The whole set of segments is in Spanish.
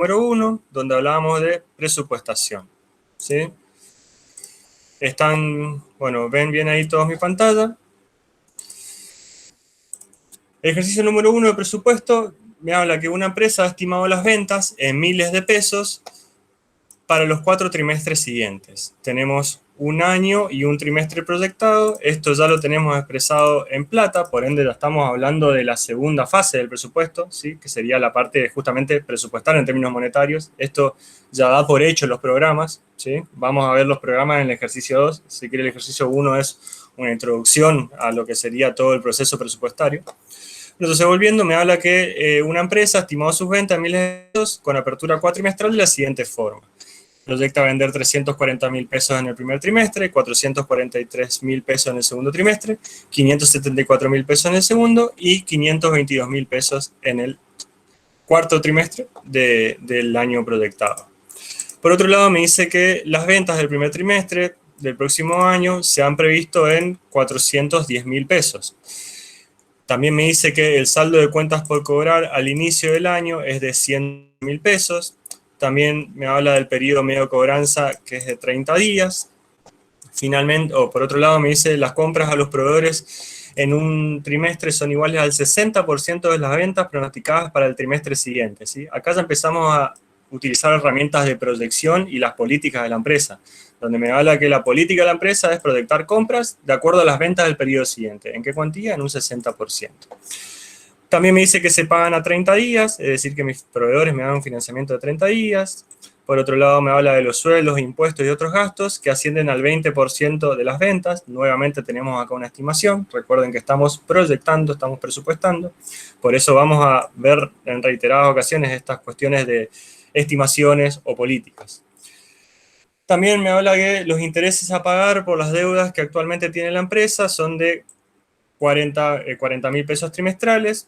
número 1, donde hablábamos de presupuestación, ¿sí? Bueno, ven bien ahí toda mi pantalla. El ejercicio número 1 de presupuesto me habla que una empresa ha estimado las ventas en miles de pesos para los 4 trimestres siguientes. Tenemos un año y un trimestre proyectado. Esto ya lo tenemos expresado en plata, por ende ya estamos hablando de la segunda fase del presupuesto, ¿sí? Que sería la parte de justamente presupuestar en términos monetarios. Esto ya da por hecho los programas, ¿sí? Vamos a ver los programas en el ejercicio 2. Si quiere, el ejercicio 1 es una introducción a lo que sería todo el proceso presupuestario. Entonces, volviendo, me habla que una empresa estimó sus ventas en miles de pesos con apertura cuatrimestral de la siguiente forma. Proyecta vender 340.000 pesos en el primer trimestre, 443.000 pesos en el segundo trimestre, 574.000 pesos en el segundo y 522.000 pesos en el cuarto trimestre del año proyectado. Por otro lado, me dice que las ventas del primer trimestre del próximo año se han previsto en 410.000 pesos. También me dice que el saldo de cuentas por cobrar al inicio del año es de 100.000 pesos. También me habla del periodo medio de cobranza, que es de 30 días. Finalmente, por otro lado, me dice las compras a los proveedores en un trimestre son iguales al 60% de las ventas pronosticadas para el trimestre siguiente, ¿sí? Acá ya empezamos a utilizar herramientas de proyección y las políticas de la empresa, donde me habla que la política de la empresa es proyectar compras de acuerdo a las ventas del periodo siguiente. ¿En qué cuantía? En un 60%. También me dice que se pagan a 30 días, es decir, que mis proveedores me dan un financiamiento de 30 días. Por otro lado, me habla de los sueldos, impuestos y otros gastos que ascienden al 20% de las ventas. Nuevamente tenemos acá una estimación. Recuerden que estamos proyectando, estamos presupuestando. Por eso vamos a ver en reiteradas ocasiones estas cuestiones de estimaciones o políticas. También me habla que los intereses a pagar por las deudas que actualmente tiene la empresa son de 40.000 pesos trimestrales.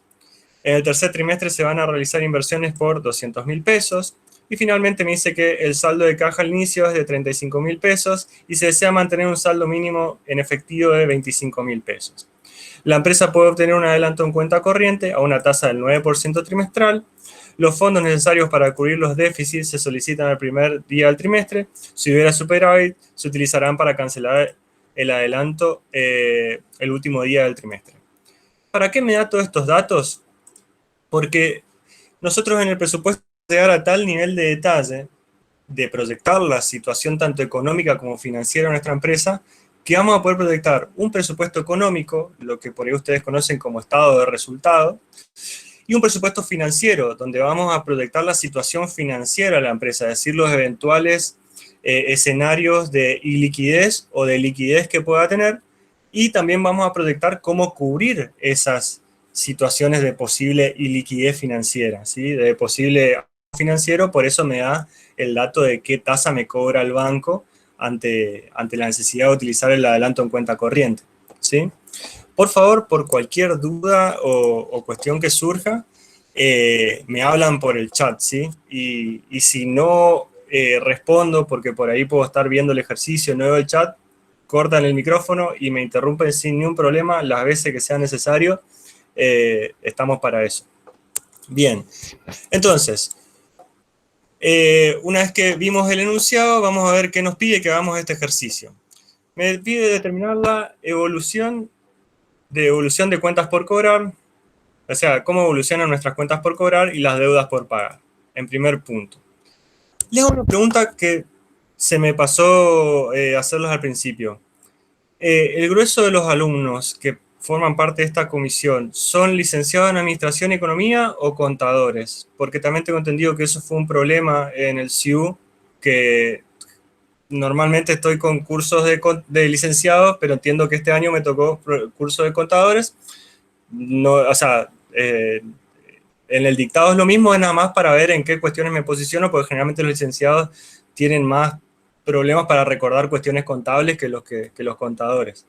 En el tercer trimestre se van a realizar inversiones por 200.000 pesos. Y finalmente me dice que el saldo de caja al inicio es de 35.000 pesos y se desea mantener un saldo mínimo en efectivo de 25.000 pesos. La empresa puede obtener un adelanto en cuenta corriente a una tasa del 9% trimestral. Los fondos necesarios para cubrir los déficits se solicitan al primer día del trimestre. Si hubiera superávit, se utilizarán para cancelar el adelanto el último día del trimestre. ¿Para qué me da todos estos datos? Porque nosotros en el presupuesto llegar a tal nivel de detalle de proyectar la situación tanto económica como financiera de nuestra empresa, que vamos a poder proyectar un presupuesto económico, lo que por ahí ustedes conocen como estado de resultado, y un presupuesto financiero, donde vamos a proyectar la situación financiera de la empresa, es decir, los eventuales escenarios de iliquidez o de liquidez que pueda tener, y también vamos a proyectar cómo cubrir esas situaciones de posible iliquidez financiera, ¿sí? De posible financiero, por eso me da el dato de qué tasa me cobra el banco ante la necesidad de utilizar el adelanto en cuenta corriente, ¿sí? Por favor, por cualquier duda o cuestión que surja, me hablan por el chat, ¿sí? Y si no respondo, porque por ahí puedo estar viendo el ejercicio, no veo el chat, cortan el micrófono y me interrumpen sin ningún problema las veces que sea necesario. Estamos para eso. Bien, entonces, una vez que vimos el enunciado, vamos a ver qué nos pide que hagamos este ejercicio. Me pide determinar la evolución de cuentas por cobrar, o sea, cómo evolucionan nuestras cuentas por cobrar y las deudas por pagar, en primer punto. Les hago una pregunta que se me pasó hacerlos al principio. El grueso de los alumnos que forman parte de esta comisión, ¿son licenciados en Administración y Economía o contadores? Porque también tengo entendido que eso fue un problema en el CIU, que normalmente estoy con cursos de licenciados, pero entiendo que este año me tocó curso de contadores. No, o sea, en el dictado es lo mismo, es nada más para ver en qué cuestiones me posiciono, porque generalmente los licenciados tienen más problemas para recordar cuestiones contables que los contadores.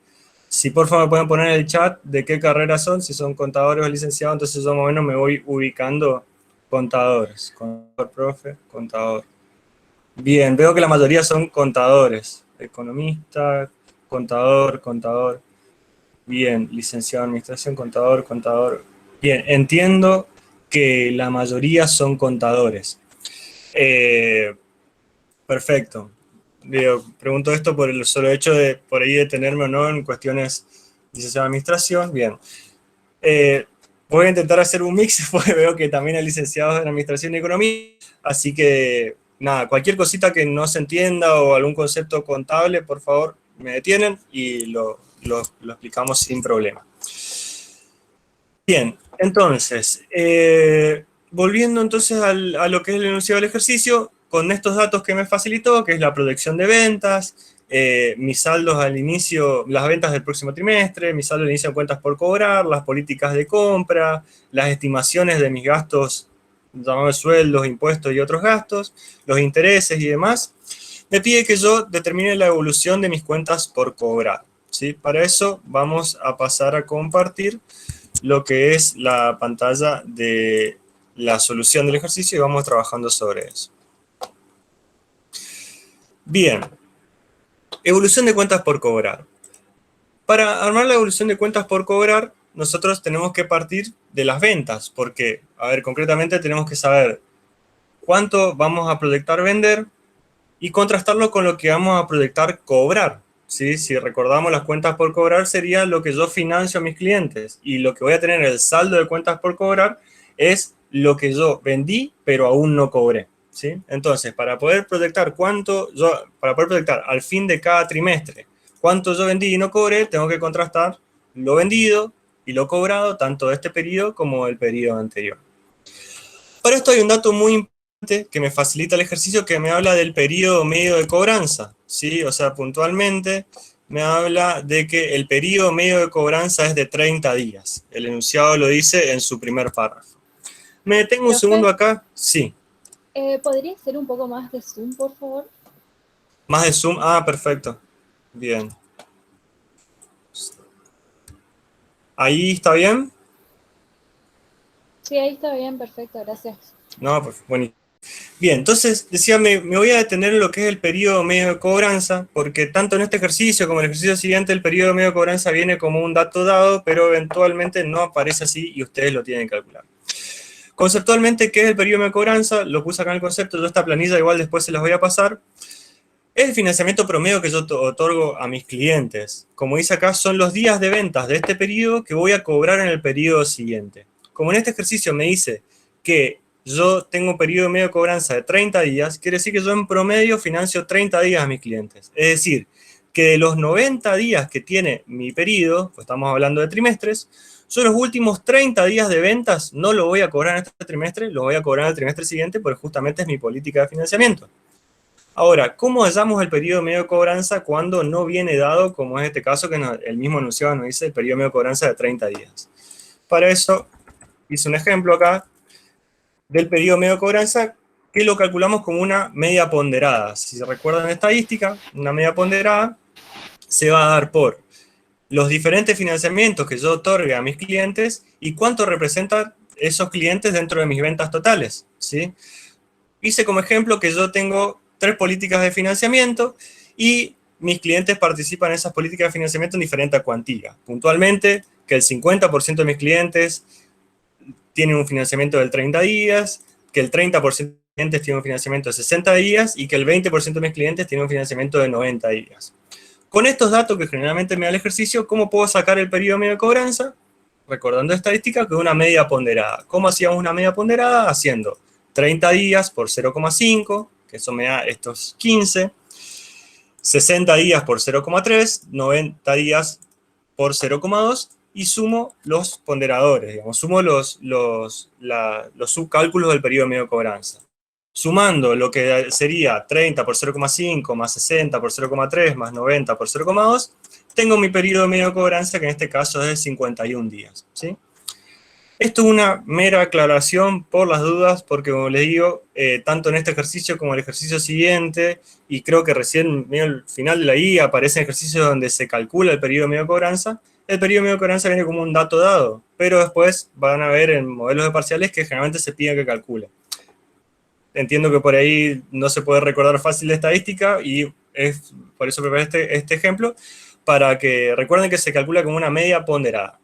Si por favor me pueden poner en el chat de qué carrera son, si son contadores o licenciados, entonces yo más o menos me voy ubicando contadores. Contador, profe, contador. Bien, veo que la mayoría son contadores. Economista, contador, contador. Bien, licenciado en administración, contador, contador. Bien, entiendo que la mayoría son contadores. Eh, Perfecto. Digo, pregunto esto por el solo hecho de por ahí detenerme o no en cuestiones de licenciado en administración. Bien. Voy a intentar hacer un mix, porque veo que también hay licenciados en administración y economía. Así que, nada, cualquier cosita que no se entienda o algún concepto contable, por favor, me detienen y lo explicamos sin problema. Bien, entonces, volviendo entonces a lo que es el enunciado del ejercicio, con estos datos que me facilitó, que es la proyección de ventas, mis saldos al inicio, las ventas del próximo trimestre, mis saldos al inicio de cuentas por cobrar, las políticas de compra, las estimaciones de mis gastos, llamados sueldos, impuestos y otros gastos, los intereses y demás, me pide que yo determine la evolución de mis cuentas por cobrar, ¿sí? Para eso vamos a pasar a compartir lo que es la pantalla de la solución del ejercicio y vamos trabajando sobre eso. Bien, evolución de cuentas por cobrar. Para armar la evolución de cuentas por cobrar, nosotros tenemos que partir de las ventas, porque, a ver, concretamente tenemos que saber cuánto vamos a proyectar vender y contrastarlo con lo que vamos a proyectar cobrar. ¿Sí? Si recordamos, las cuentas por cobrar sería lo que yo financio a mis clientes, y lo que voy a tener en el saldo de cuentas por cobrar es lo que yo vendí pero aún no cobré. ¿Sí? Entonces, para poder proyectar al fin de cada trimestre cuánto yo vendí y no cobré, tengo que contrastar lo vendido y lo cobrado, tanto de este periodo como del periodo anterior. Para esto hay un dato muy importante que me facilita el ejercicio, que me habla del periodo medio de cobranza, ¿sí? O sea, puntualmente me habla de que el periodo medio de cobranza es de 30 días. El enunciado lo dice en su primer párrafo. ¿Me detengo un segundo acá? Sí. ¿Podría ser un poco más de zoom, por favor? Más de zoom. Ah, perfecto. Bien. ¿Ahí está bien? Sí, ahí está bien, perfecto, gracias. No, pues buenísimo. Bien, entonces decía, me voy a detener en lo que es el periodo medio de cobranza, porque tanto en este ejercicio como en el ejercicio siguiente el periodo medio de cobranza viene como un dato dado, pero eventualmente no aparece así y ustedes lo tienen que calcular. Conceptualmente, ¿qué es el periodo medio de cobranza? Lo puse acá en el concepto, yo esta planilla igual después se las voy a pasar. Es el financiamiento promedio que yo otorgo a mis clientes. Como dice acá, son los días de ventas de este periodo que voy a cobrar en el periodo siguiente. Como en este ejercicio me dice que yo tengo un periodo medio de cobranza de 30 días, quiere decir que yo en promedio financio 30 días a mis clientes. Es decir, que de los 90 días que tiene mi periodo, pues estamos hablando de trimestres, yo los últimos 30 días de ventas no lo voy a cobrar en este trimestre, lo voy a cobrar en el trimestre siguiente, porque justamente es mi política de financiamiento. Ahora, ¿cómo hallamos el periodo medio de cobranza cuando no viene dado, como es este caso que el mismo enunciado nos dice el periodo medio de cobranza de 30 días? Para eso hice un ejemplo acá del periodo medio de cobranza, que lo calculamos como una media ponderada. Si se recuerdan estadística, una media ponderada se va a dar por los diferentes financiamientos que yo otorgue a mis clientes y cuánto representan esos clientes dentro de mis ventas totales, ¿sí? Hice como ejemplo que yo tengo 3 políticas de financiamiento y mis clientes participan en esas políticas de financiamiento en diferente cuantía. Puntualmente, que el 50% de mis clientes tienen un financiamiento del 30 días, que el 30% de mis clientes tienen un financiamiento de 60 días y que el 20% de mis clientes tienen un financiamiento de 90 días. Con estos datos que generalmente me da el ejercicio, ¿cómo puedo sacar el periodo medio de cobranza? Recordando estadística, que es una media ponderada. ¿Cómo hacíamos una media ponderada? Haciendo 30 días por 0,5, que eso me da estos 15, 60 días por 0,3, 90 días por 0,2, y sumo los ponderadores, digamos, sumo los subcálculos del periodo medio de cobranza. Sumando lo que sería 30 por 0,5 más 60 por 0,3 más 90 por 0,2, tengo mi periodo medio de cobranza, que en este caso es de 51 días, ¿sí? Esto es una mera aclaración por las dudas, porque como les digo, tanto en este ejercicio como en el ejercicio siguiente, y creo que recién al final de la guía aparece el ejercicio donde se calcula el periodo medio de cobranza, el periodo medio de cobranza viene como un dato dado, pero después van a ver en modelos de parciales que generalmente se pide que calcule. Entiendo que por ahí no se puede recordar fácil la estadística y es por eso preparé este ejemplo, para que recuerden que se calcula como una media ponderada.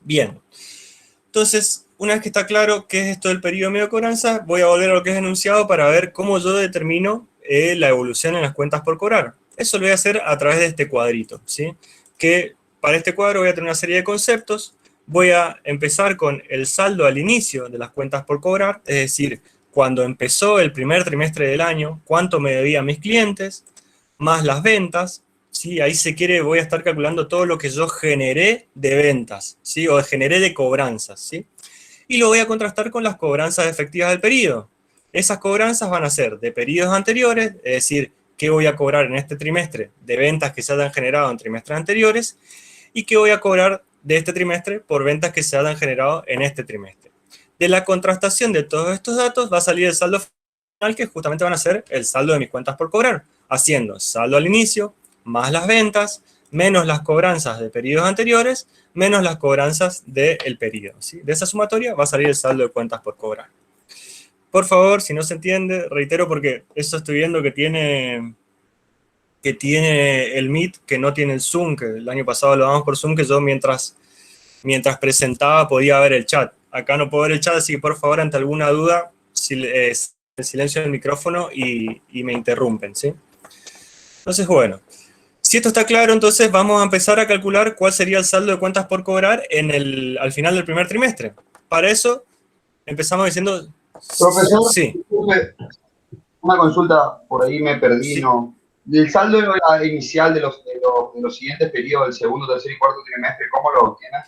Bien. Entonces, una vez que está claro qué es esto del periodo medio de cobranza, voy a volver a lo que es enunciado para ver cómo yo determino la evolución en las cuentas por cobrar. Eso lo voy a hacer a través de este cuadrito, ¿sí? Que para este cuadro voy a tener una serie de conceptos. Voy a empezar con el saldo al inicio de las cuentas por cobrar, es decir, cuando empezó el primer trimestre del año, cuánto me debía a mis clientes, más las ventas, ¿sí? Ahí se quiere, voy a estar calculando todo lo que yo generé de ventas, ¿sí? O generé de cobranzas, ¿sí? Y lo voy a contrastar con las cobranzas efectivas del periodo. Esas cobranzas van a ser de periodos anteriores, es decir, qué voy a cobrar en este trimestre de ventas que se hayan generado en trimestres anteriores y qué voy a cobrar de este trimestre por ventas que se hayan generado en este trimestre. De la contrastación de todos estos datos va a salir el saldo final, que justamente van a ser el saldo de mis cuentas por cobrar, haciendo saldo al inicio, más las ventas, menos las cobranzas de periodos anteriores, menos las cobranzas del periodo, ¿sí? De esa sumatoria va a salir el saldo de cuentas por cobrar. Por favor, si no se entiende, reitero porque eso estoy viendo que tiene el Meet, que no tiene el Zoom, que el año pasado lo damos por Zoom, que yo mientras presentaba podía ver el chat. Acá no puedo ver el chat, así que por favor, ante alguna duda, el silencio del micrófono y me interrumpen, ¿sí? Entonces, bueno, si esto está claro, entonces vamos a empezar a calcular cuál sería el saldo de cuentas por cobrar al final del primer trimestre. Para eso, empezamos diciendo... Profesor, sí. Una consulta, por ahí me perdí, Sí. ¿no? El saldo inicial de los siguientes periodos, del segundo, tercer y cuarto trimestre, ¿cómo lo obtienen?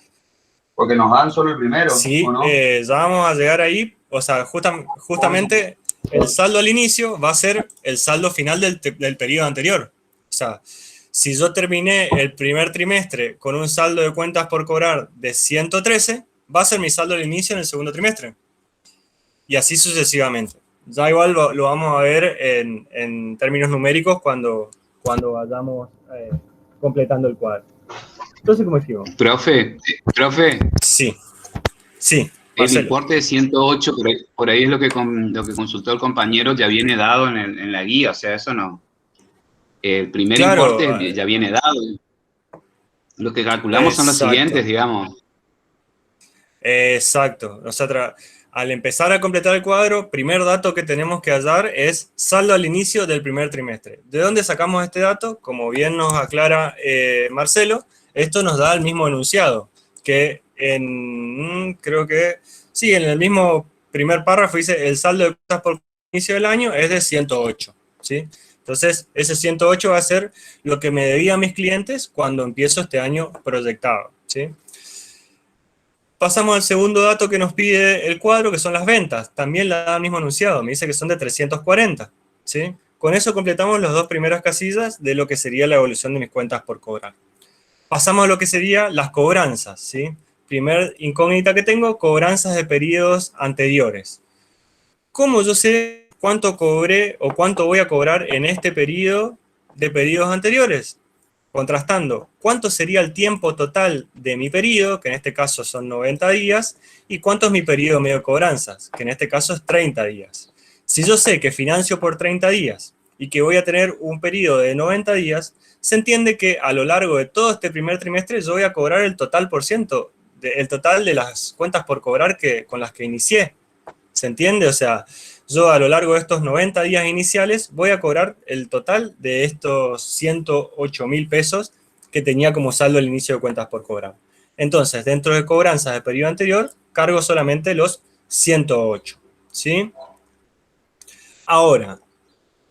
Porque nos dan solo el primero, Sí, ¿o no? ya vamos a llegar ahí. O sea, justamente el saldo al inicio va a ser el saldo final del periodo anterior. O sea, si yo terminé el primer trimestre con un saldo de cuentas por cobrar de 113, va a ser mi saldo al inicio en el segundo trimestre. Y así sucesivamente. Ya igual lo vamos a ver en términos numéricos cuando vayamos completando el cuadro. Entonces, ¿cómo hicimos? Profe, Sí. el Marcelo. importe de 108, por ahí es lo que consultó el compañero, ya viene dado en la guía, o sea, eso no. El primer Claro, importe ya viene dado. Lo que calculamos son los siguientes, digamos. Exacto. Nosotros, al empezar a completar el cuadro, primer dato que tenemos que hallar es saldo al inicio del primer trimestre. ¿De dónde sacamos este dato? Como bien nos aclara Marcelo, esto nos da el mismo enunciado, que creo que, sí, en el mismo primer párrafo dice el saldo de cuentas por inicio del año es de 108, ¿sí? Entonces, ese 108 va a ser lo que me debía a mis clientes cuando empiezo este año proyectado, ¿sí? Pasamos al segundo dato que nos pide el cuadro, que son las ventas. También la da el mismo enunciado, me dice que son de 340, ¿sí? Con eso completamos las dos primeras casillas de lo que sería la evolución de mis cuentas por cobrar. Pasamos a lo que serían las cobranzas, ¿sí? Primer incógnita que tengo, cobranzas de periodos anteriores. ¿Cómo yo sé cuánto cobré o cuánto voy a cobrar en este periodo de periodos anteriores? Contrastando cuánto sería el tiempo total de mi periodo, que en este caso son 90 días, y cuánto es mi periodo medio de cobranzas, que en este caso es 30 días. Si yo sé que financio por 30 días y que voy a tener un periodo de 90 días, se entiende que a lo largo de todo este primer trimestre yo voy a cobrar el total el total de las cuentas por cobrar con las que inicié. ¿Se entiende? O sea, yo a lo largo de estos 90 días iniciales voy a cobrar el total de estos 108.000 pesos que tenía como saldo al inicio de cuentas por cobrar. Entonces, dentro de cobranzas del periodo anterior, cargo solamente los 108, ¿sí? Ahora,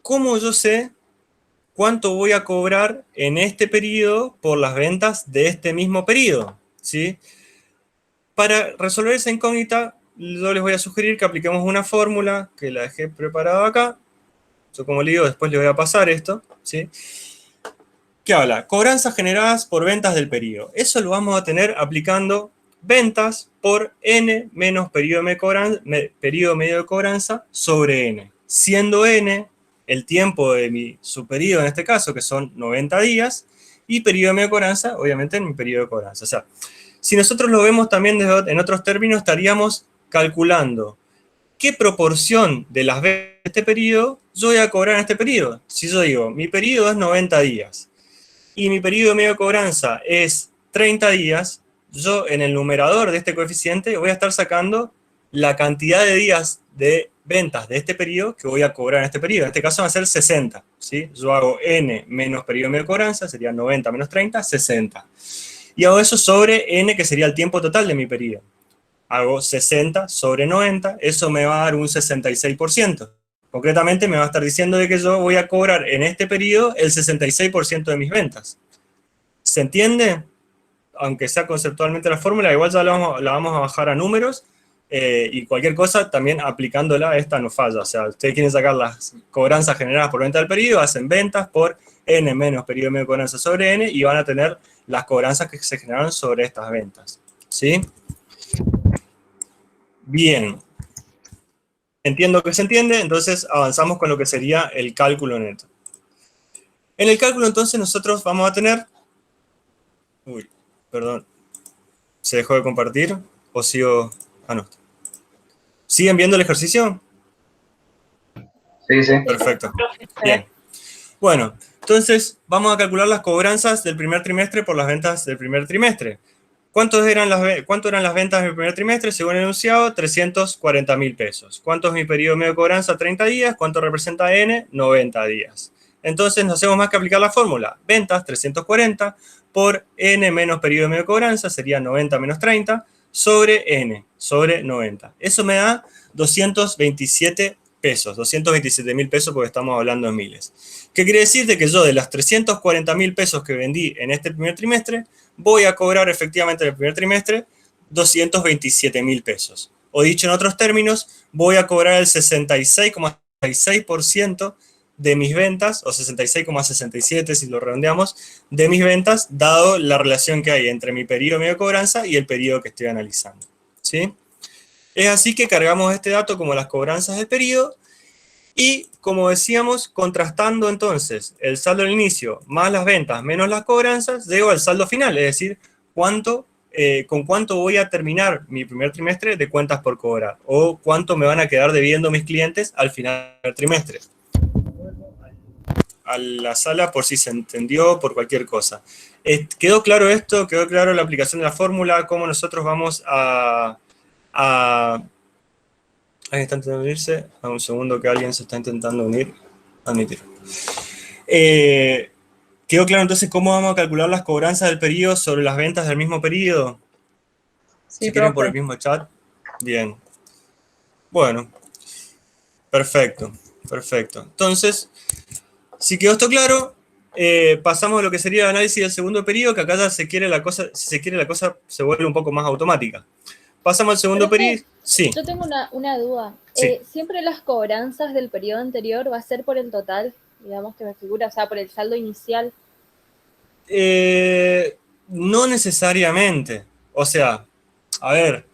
¿cómo yo sé cuánto voy a cobrar en este periodo por las ventas de este mismo periodo? ¿Sí? Para resolver esa incógnita, yo les voy a sugerir que apliquemos una fórmula que la dejé preparada acá. Yo, como le digo, después le voy a pasar esto, ¿sí? Que habla, cobranzas generadas por ventas del periodo. Eso lo vamos a tener aplicando ventas por n menos periodo medio de cobranza sobre n. Siendo n el tiempo de mi subperiodo en este caso, que son 90 días, y periodo medio de cobranza, obviamente en mi periodo de cobranza. O sea, si nosotros lo vemos también en otros términos, estaríamos calculando qué proporción de las ventas de este periodo yo voy a cobrar en este periodo. Si yo digo, mi periodo es 90 días y mi periodo medio de cobranza es 30 días, yo en el numerador de este coeficiente voy a estar sacando la cantidad de días de ventas de este periodo que voy a cobrar en este periodo. En este caso va a ser 60, ¿sí? Yo hago n menos periodo medio de cobranza, sería 90 menos 30, 60. Y hago eso sobre n, que sería el tiempo total de mi periodo. Hago 60 sobre 90, eso me va a dar un 66%. Concretamente me va a estar diciendo de que yo voy a cobrar en este periodo el 66% de mis ventas. ¿Se entiende? Aunque sea conceptualmente la fórmula, igual ya la vamos a bajar a números, y cualquier cosa también aplicándola, esta no falla. O sea, ustedes quieren sacar las cobranzas generadas por venta del periodo, hacen ventas por n menos periodo medio de cobranza sobre n, y van a tener las cobranzas que se generaron sobre estas ventas. ¿Sí? Bien. Entiendo que se entiende, entonces avanzamos con lo que sería el cálculo neto. En el cálculo, entonces, nosotros vamos a tener... Uy, perdón. ¿Se dejó de compartir? ¿O sigo...? Ah, no. ¿Siguen viendo el ejercicio? Sí, sí. Perfecto. Bien. Bueno, entonces vamos a calcular las cobranzas del primer trimestre por las ventas del primer trimestre. ¿Cuánto eran las ventas del primer trimestre? Según el enunciado, 340.000 pesos. ¿Cuánto es mi periodo medio de cobranza? 30 días. ¿Cuánto representa N? 90 días. Entonces no hacemos más que aplicar la fórmula. Ventas 340 por N menos periodo medio de cobranza, sería 90 menos 30, sobre N, sobre 90. Eso me da 227 pesos, 227.000 pesos porque estamos hablando en miles. ¿Qué quiere decir? De que yo de las 340.000 pesos que vendí en este primer trimestre, voy a cobrar efectivamente en el primer trimestre 227.000 pesos. O dicho en otros términos, voy a cobrar el 66,6% de mis ventas, o 66,67 si lo redondeamos, de mis ventas, dado la relación que hay entre mi periodo medio de cobranza y el periodo que estoy analizando. ¿Sí? Es así que cargamos este dato como las cobranzas del periodo, y como decíamos, contrastando entonces el saldo al inicio más las ventas menos las cobranzas, llego al saldo final, es decir, con cuánto voy a terminar mi primer trimestre de cuentas por cobrar, o cuánto me van a quedar debiendo mis clientes al final del trimestre. A la sala por si se entendió, por cualquier cosa. ¿Quedó claro esto? ¿Quedó claro la aplicación de la fórmula? ¿Cómo nosotros vamos a Ahí está intentando unirse. A un segundo que alguien se está intentando unir. Admitir. ¿Quedó claro entonces cómo vamos a calcular las cobranzas del periodo sobre las ventas del mismo periodo? Sí, si quieren por el profe. mismo chat. Bien. Bueno. Perfecto. Perfecto. Entonces, si quedó esto claro, pasamos a lo que sería el análisis del segundo periodo, que acá ya si se quiere la cosa se vuelve un poco más automática. Pasamos al segundo Profe, periodo. Sí. Yo tengo una duda. Sí. ¿Siempre las cobranzas del periodo anterior va a ser por el total, digamos, que me figura, o sea, por el saldo inicial? No necesariamente. O sea, a ver,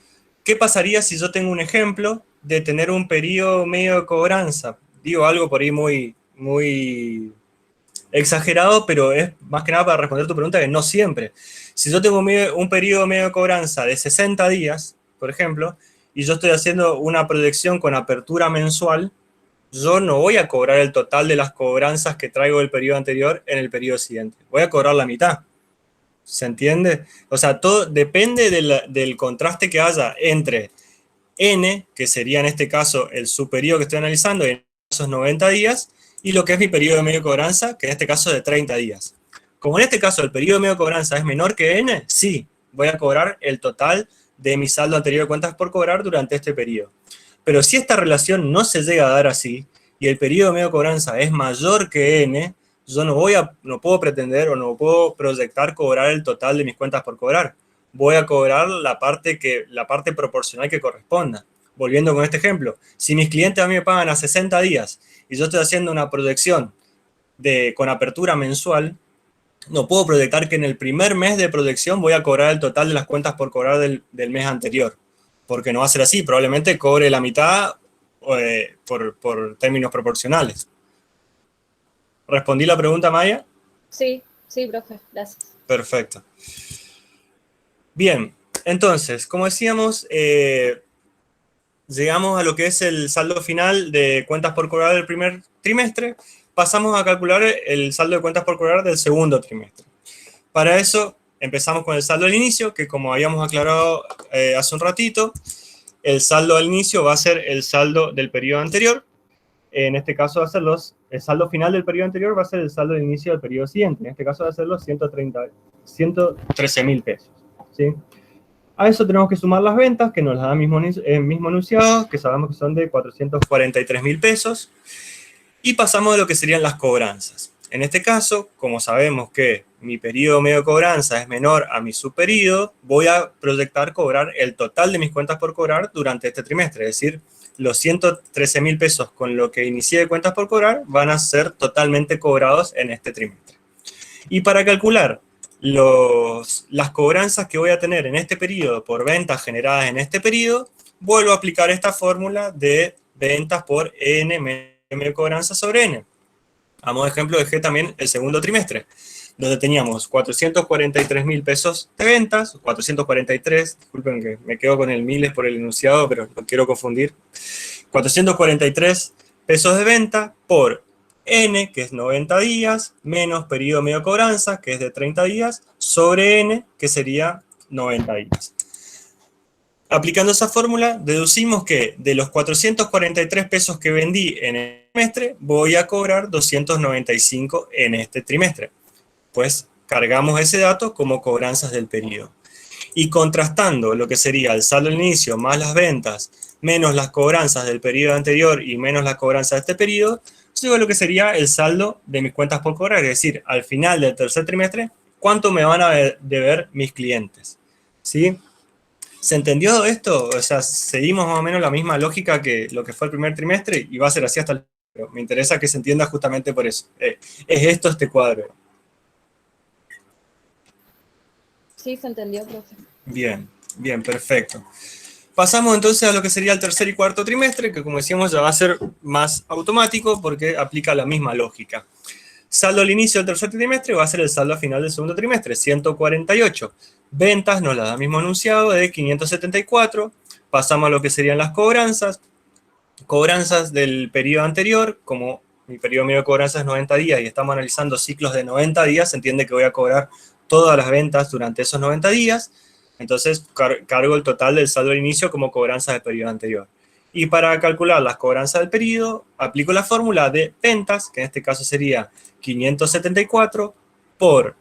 ¿qué pasaría si yo tengo un ejemplo de tener un periodo medio de cobranza? Digo algo por ahí muy exagerado, pero es más que nada para responder tu pregunta que no siempre. Si yo tengo un periodo medio de cobranza de 60 días, por ejemplo, y yo estoy haciendo una proyección con apertura mensual, yo no voy a cobrar el total de las cobranzas que traigo del periodo anterior en el periodo siguiente. Voy a cobrar la mitad. ¿Se entiende? O sea, todo depende del contraste que haya entre N, que sería en este caso el superior que estoy analizando, en esos 90 días, y lo que es mi periodo de medio de cobranza, que en este caso es de 30 días. Como en este caso el periodo de medio de cobranza es menor que N, sí, voy a cobrar el total de mi saldo anterior de cuentas por cobrar durante este periodo. Pero si esta relación no se llega a dar así, y el periodo de medio de cobranza es mayor que N, yo no puedo pretender o no puedo proyectar cobrar el total de mis cuentas por cobrar. Voy a cobrar la parte proporcional que corresponda. Volviendo con este ejemplo, si mis clientes a mí me pagan a 60 días y yo estoy haciendo una proyección con apertura mensual, no puedo proyectar que en el primer mes de proyección voy a cobrar el total de las cuentas por cobrar del mes anterior, porque no va a ser así, probablemente cobre la mitad por términos proporcionales. ¿Respondí la pregunta, Maya? Sí, profe, gracias. Perfecto. Bien, entonces, como decíamos, llegamos a lo que es el saldo final de cuentas por cobrar del primer trimestre, pasamos a calcular el saldo de cuentas por cobrar del segundo trimestre. Para eso, empezamos con el saldo al inicio, que como habíamos aclarado hace un ratito, el saldo al inicio va a ser el saldo del periodo anterior. En este caso va a ser el saldo final del periodo anterior va a ser el saldo del inicio del periodo siguiente. En este caso va a ser los 113.000 pesos, ¿sí? A eso tenemos que sumar las ventas, que nos las da el mismo enunciado, que sabemos que son de 443.000 pesos. Y pasamos a lo que serían las cobranzas. En este caso, como sabemos que mi periodo medio de cobranza es menor a mi subperiodo, voy a proyectar cobrar el total de mis cuentas por cobrar durante este trimestre. Es decir, los 113.000 pesos con lo que inicié de cuentas por cobrar van a ser totalmente cobrados en este trimestre. Y para calcular las cobranzas que voy a tener en este periodo por ventas generadas en este periodo, vuelvo a aplicar esta fórmula de ventas por N medio cobranza sobre N. A modo de ejemplo, dejé también el segundo trimestre, donde teníamos 443.000 pesos de ventas, 443, disculpen que me quedo con el miles por el enunciado, pero no quiero confundir, 443 pesos de venta por N, que es 90 días, menos periodo medio cobranza, que es de 30 días, sobre N, que sería 90 días. Aplicando esa fórmula, deducimos que de los 443 pesos que vendí en el trimestre, voy a cobrar 295 en este trimestre. Pues cargamos ese dato como cobranzas del periodo. Y contrastando lo que sería el saldo al inicio más las ventas, menos las cobranzas del periodo anterior y menos las cobranzas de este periodo, llego a lo que sería el saldo de mis cuentas por cobrar. Es decir, al final del tercer trimestre, ¿cuánto me van a deber mis clientes? ¿Sí? ¿Se entendió esto? O sea, seguimos más o menos la misma lógica que lo que fue el primer trimestre y va a ser así hasta el... Pero me interesa que se entienda justamente por eso. Es esto este cuadro. Sí, se entendió, profe. Bien, bien, perfecto. Pasamos entonces a lo que sería el tercer y cuarto trimestre, que como decíamos ya va a ser más automático porque aplica la misma lógica. Saldo al inicio del tercer trimestre va a ser el saldo al final del segundo trimestre, 148. Ventas nos la da el mismo enunciado de 574. Pasamos a lo que serían las cobranzas. Cobranzas del periodo anterior, como mi periodo medio de cobranza es 90 días y estamos analizando ciclos de 90 días, se entiende que voy a cobrar todas las ventas durante esos 90 días. Entonces cargo el total del saldo al inicio como cobranza del periodo anterior. Y para calcular las cobranzas del periodo, aplico la fórmula de ventas, que en este caso sería 574 por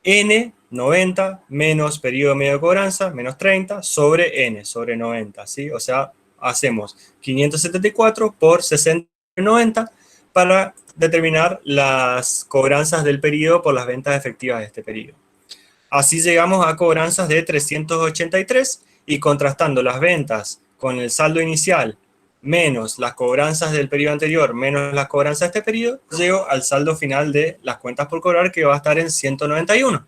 N, 90, menos periodo medio de cobranza, menos 30, sobre N, sobre 90, ¿sí? O sea, hacemos 574 por 60, 90, para determinar las cobranzas del periodo por las ventas efectivas de este periodo. Así llegamos a cobranzas de 383 y contrastando las ventas con el saldo inicial menos las cobranzas del periodo anterior menos las cobranzas de este periodo, llego al saldo final de las cuentas por cobrar que va a estar en 191.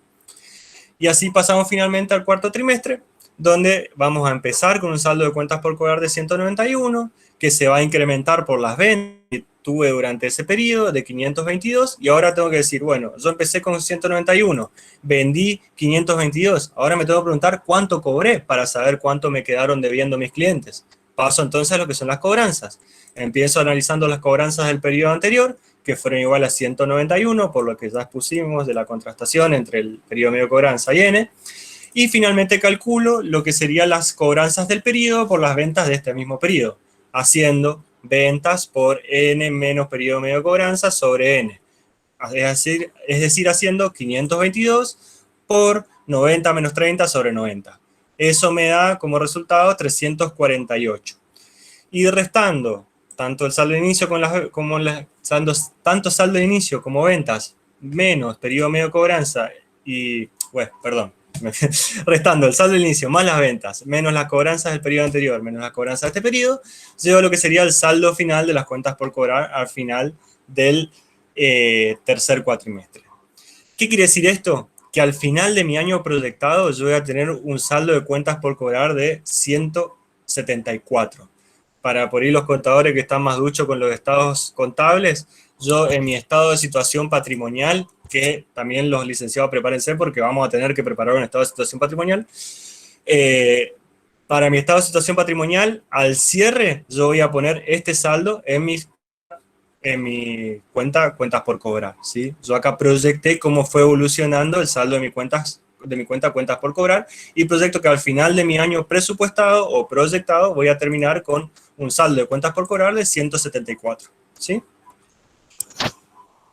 Y así pasamos finalmente al cuarto trimestre, donde vamos a empezar con un saldo de cuentas por cobrar de 191, que se va a incrementar por las ventas que tuve durante ese periodo de 522, y ahora tengo que decir, bueno, yo empecé con 191, vendí 522, ahora me tengo que preguntar cuánto cobré para saber cuánto me quedaron debiendo mis clientes. Paso entonces a lo que son las cobranzas. Empiezo analizando las cobranzas del periodo anterior, que fueron igual a 191, por lo que ya expusimos de la contrastación entre el periodo medio de cobranza y N, y finalmente calculo lo que serían las cobranzas del periodo por las ventas de este mismo periodo, haciendo ventas por N menos periodo medio de cobranza sobre N. Es decir, haciendo 522 por 90 menos 30 sobre 90. Eso me da como resultado 348. Y restando tanto el saldo de inicio tanto saldo de inicio como ventas menos periodo medio de cobranza y, bueno, perdón, restando el saldo de inicio más las ventas menos las cobranzas del periodo anterior menos las cobranzas de este periodo, llego a lo que sería el saldo final de las cuentas por cobrar al final del tercer cuatrimestre. ¿Qué quiere decir esto? Que al final de mi año proyectado yo voy a tener un saldo de cuentas por cobrar de 174. Para por ahí los contadores que están más duchos con los estados contables, yo en mi estado de situación patrimonial, que también los licenciados prepárense porque vamos a tener que preparar un estado de situación patrimonial, para mi estado de situación patrimonial, al cierre, yo voy a poner este saldo en mi cuentas por cobrar, ¿sí? Yo acá proyecté cómo fue evolucionando el saldo de mis cuentas de mi cuenta cuentas por cobrar y proyecto que al final de mi año presupuestado o proyectado voy a terminar con un saldo de cuentas por cobrar de 174, ¿sí?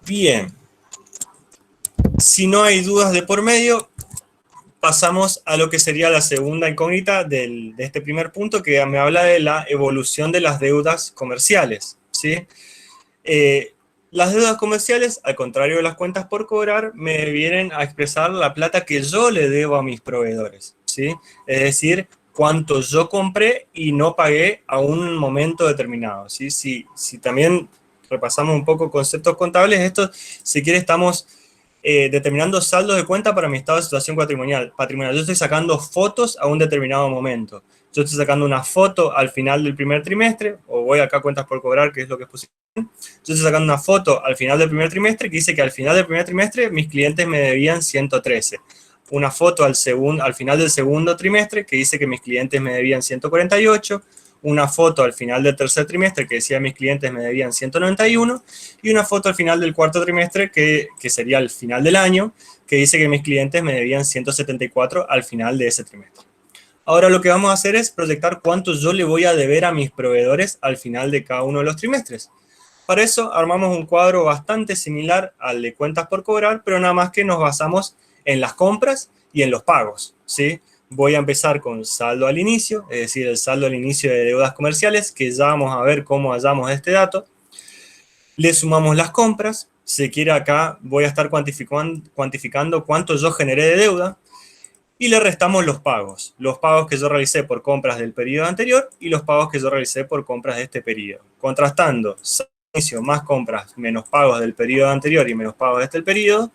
Bien. Si no hay dudas de por medio, pasamos a lo que sería la segunda incógnita de este primer punto, que me habla de la evolución de las deudas comerciales, ¿sí? Las deudas comerciales, al contrario de las cuentas por cobrar, me vienen a expresar la plata que yo le debo a mis proveedores, ¿sí? Es decir, cuánto yo compré y no pagué a un momento determinado, ¿sí? Si también repasamos un poco conceptos contables, esto, si quiere, estamos determinando saldos de cuenta para mi estado de situación patrimonial. Yo estoy sacando fotos a un determinado momento. Yo estoy sacando una foto al final del primer trimestre, o voy acá a cuentas por cobrar, que es lo que es posible. Yo estoy sacando una foto al final del primer trimestre que dice que al final del primer trimestre mis clientes me debían 113. Una foto al final del segundo trimestre que dice que mis clientes me debían 148. Una foto al final del tercer trimestre que decía mis clientes me debían 191 y una foto al final del cuarto trimestre que sería el final del año que dice que mis clientes me debían 174 al final de ese trimestre. Ahora lo que vamos a hacer es proyectar cuánto yo le voy a deber a mis proveedores al final de cada uno de los trimestres. Para eso armamos un cuadro bastante similar al de cuentas por cobrar, pero nada más que nos basamos en las compras y en los pagos, ¿sí? Voy a empezar con saldo al inicio, es decir, el saldo al inicio de deudas comerciales, que ya vamos a ver cómo hallamos este dato. Le sumamos las compras, si quiere acá voy a estar cuantificando cuánto yo generé de deuda, y le restamos los pagos que yo realicé por compras del periodo anterior y los pagos que yo realicé por compras de este periodo. Contrastando saldo al inicio más compras menos pagos del periodo anterior y menos pagos de este periodo,